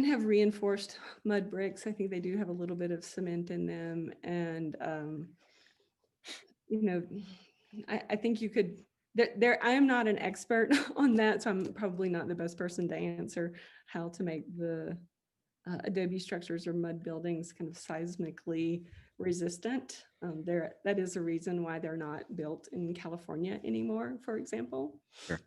E: have reinforced mud bricks. I think they do have a little bit of cement in them, and you know, I think you could. I am not an expert on that, so I'm probably not the best person to answer how to make the adobe structures or mud buildings kind of seismically resistant. That is a reason why they're not built in California anymore, for example.
A: Sure.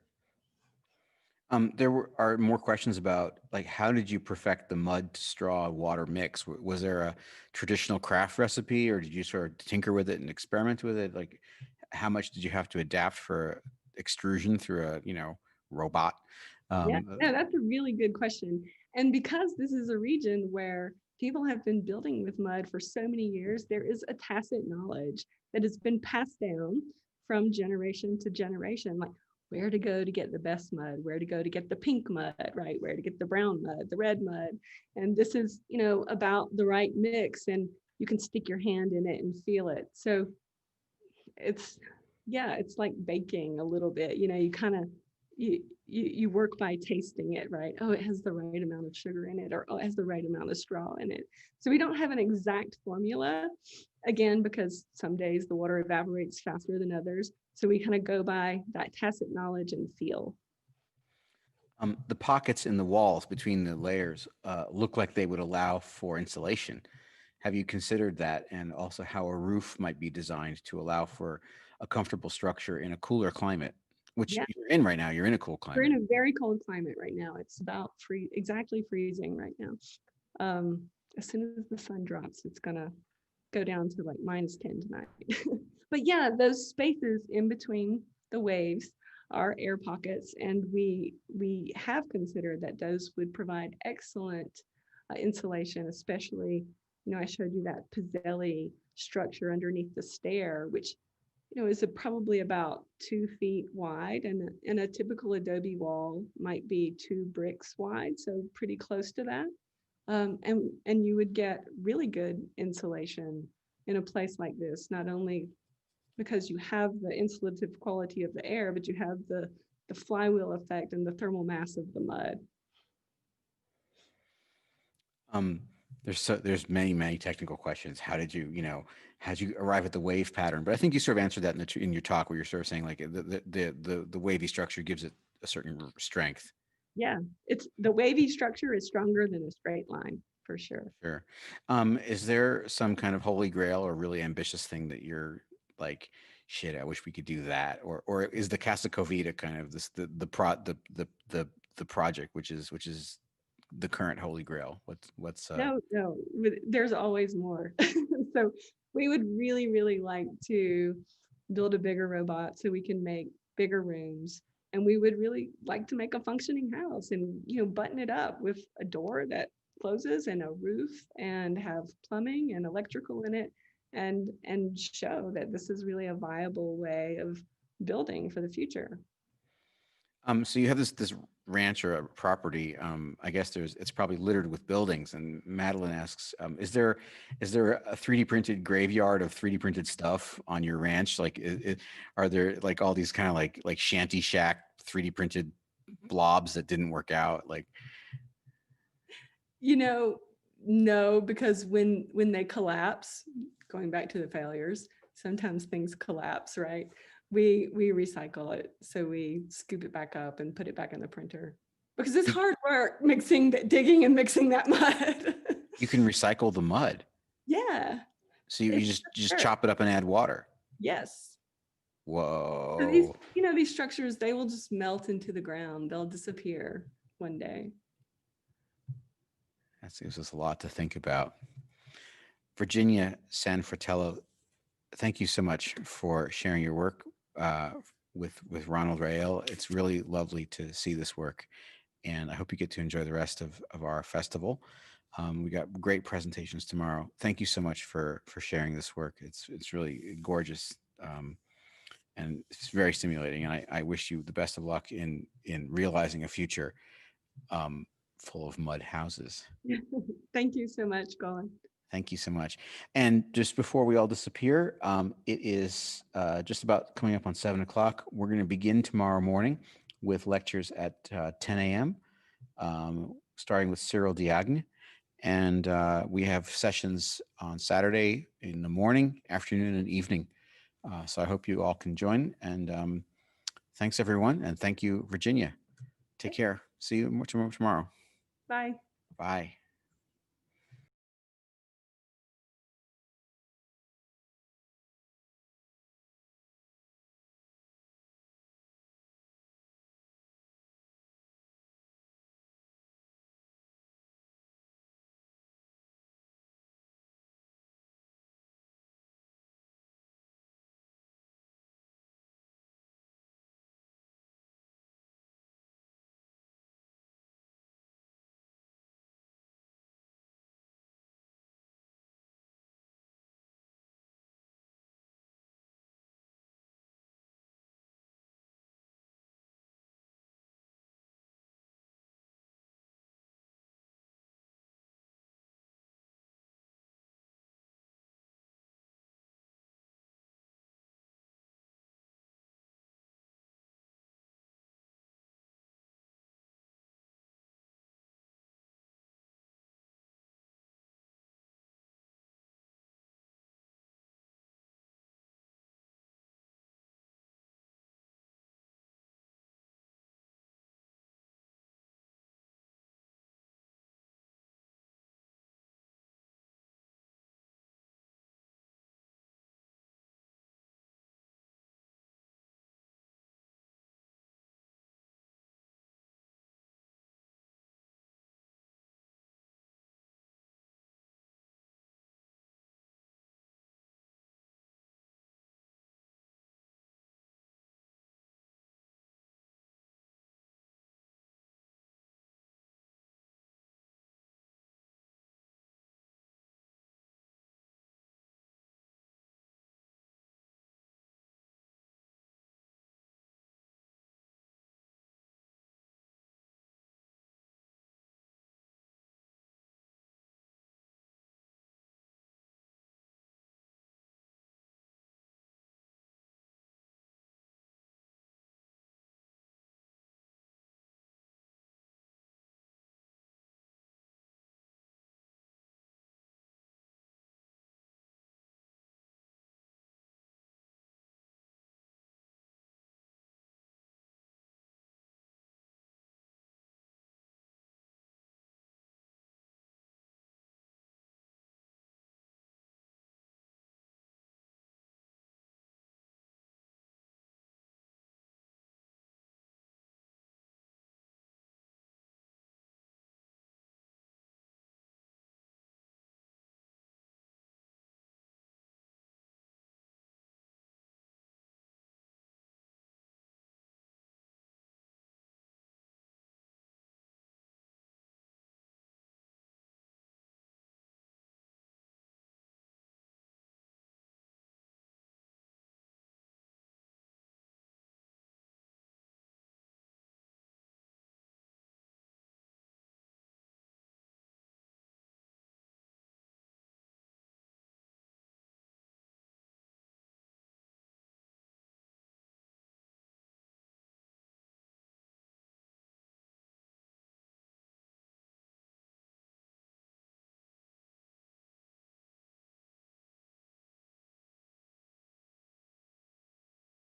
A: Are more questions about, like, how did you perfect the mud to straw water mix? Was there a traditional craft recipe, or did you sort of tinker with it and experiment with it? Like, how much did you have to adapt for extrusion through a, you know, robot?
E: Yeah, no, that's a really good question. And because this is a region where people have been building with mud for so many years, there is a tacit knowledge that has been passed down from generation to generation, like where to go to get the best mud, where to go to get the pink mud, right? Where to get the brown mud, the red mud. And this is, you know, about the right mix, and you can stick your hand in it and feel it. So it's, yeah, it's like baking a little bit, you know, you kind of, you work by tasting it, right? Oh, it has the right amount of sugar in it, or oh, it has the right amount of straw in it. So we don't have an exact formula, again, because some days the water evaporates faster than others. So we kind of go by that tacit knowledge and feel.
A: The pockets in the walls between the layers look like they would allow for insulation. Have you considered that, and also how a roof might be designed to allow for a comfortable structure in a cooler climate, which
E: Yeah,
A: you're in right now? You're in a cool
E: we're
A: climate.
E: in a very cold climate right now. It's about exactly freezing right now. As soon as the sun drops, it's gonna go down to like -10 tonight. But yeah, those spaces in between the waves are air pockets, and we have considered that those would provide excellent insulation, especially, you know, I showed you that Pizzelli structure underneath the stair, which, you know, is probably about 2 feet wide, and a typical adobe wall might be 2 bricks wide, so pretty close to that. And you would get really good insulation in a place like this, not only because you have the insulative quality of the air, but you have the flywheel effect and the thermal mass of the mud.
A: Um, there's many technical questions. How did you, you know, how did you arrive at the wave pattern? But I think you sort of answered that in your talk, where you're sort of saying like the wavy structure gives it a certain strength.
E: Yeah, it's the wavy structure is stronger than a straight line. for sure.
A: Sure. Is there some kind of holy grail or really ambitious thing that you're like, shit, I wish we could do that? Or is the Casa Covita kind of this the project, which is the current holy grail? What's
E: No, there's always more. So we would really, really like to build a bigger robot so we can make bigger rooms. And we would really like to make a functioning house and, button it up with a door that closes and a roof and have plumbing and electrical in it and show that this is really a viable way of building for the future.
A: So you have this ranch or a property. I guess it's probably littered with buildings. And Madeline asks, is there a 3D printed graveyard of 3D printed stuff on your ranch? Like, are there like all these kind of like shanty shack 3D printed blobs that didn't work out? Like,
E: No, because when they collapse, going back to the failures, sometimes things collapse, right? We recycle it. So we scoop it back up and put it back in the printer because it's hard work digging and mixing that mud.
A: you can recycle the mud.
E: Yeah.
A: So you just chop it up and add water.
E: Yes.
A: Whoa.
E: So these structures, they will just melt into the ground. They'll disappear one day.
A: That gives us a lot to think about. Virginia Sanfratello, thank you so much for sharing your work with Ronald Rael. It's really lovely to see this work, and I hope you get to enjoy the rest of our festival. We got great presentations tomorrow. Thank you so much for sharing this work. It's really gorgeous, and it's very stimulating. And I wish you the best of luck in realizing a future full of mud houses.
E: Thank you so much, Colin.
A: Thank you so much. And just before we all disappear, it is just about coming up on 7 o'clock. We're going to begin tomorrow morning with lectures at 10 a.m., starting with Cyril Diagne. And we have sessions on Saturday in the morning, afternoon, and evening. So I hope you all can join. And thanks, everyone. And thank you, Virginia. Take care. See you tomorrow.
E: Bye.
A: Bye.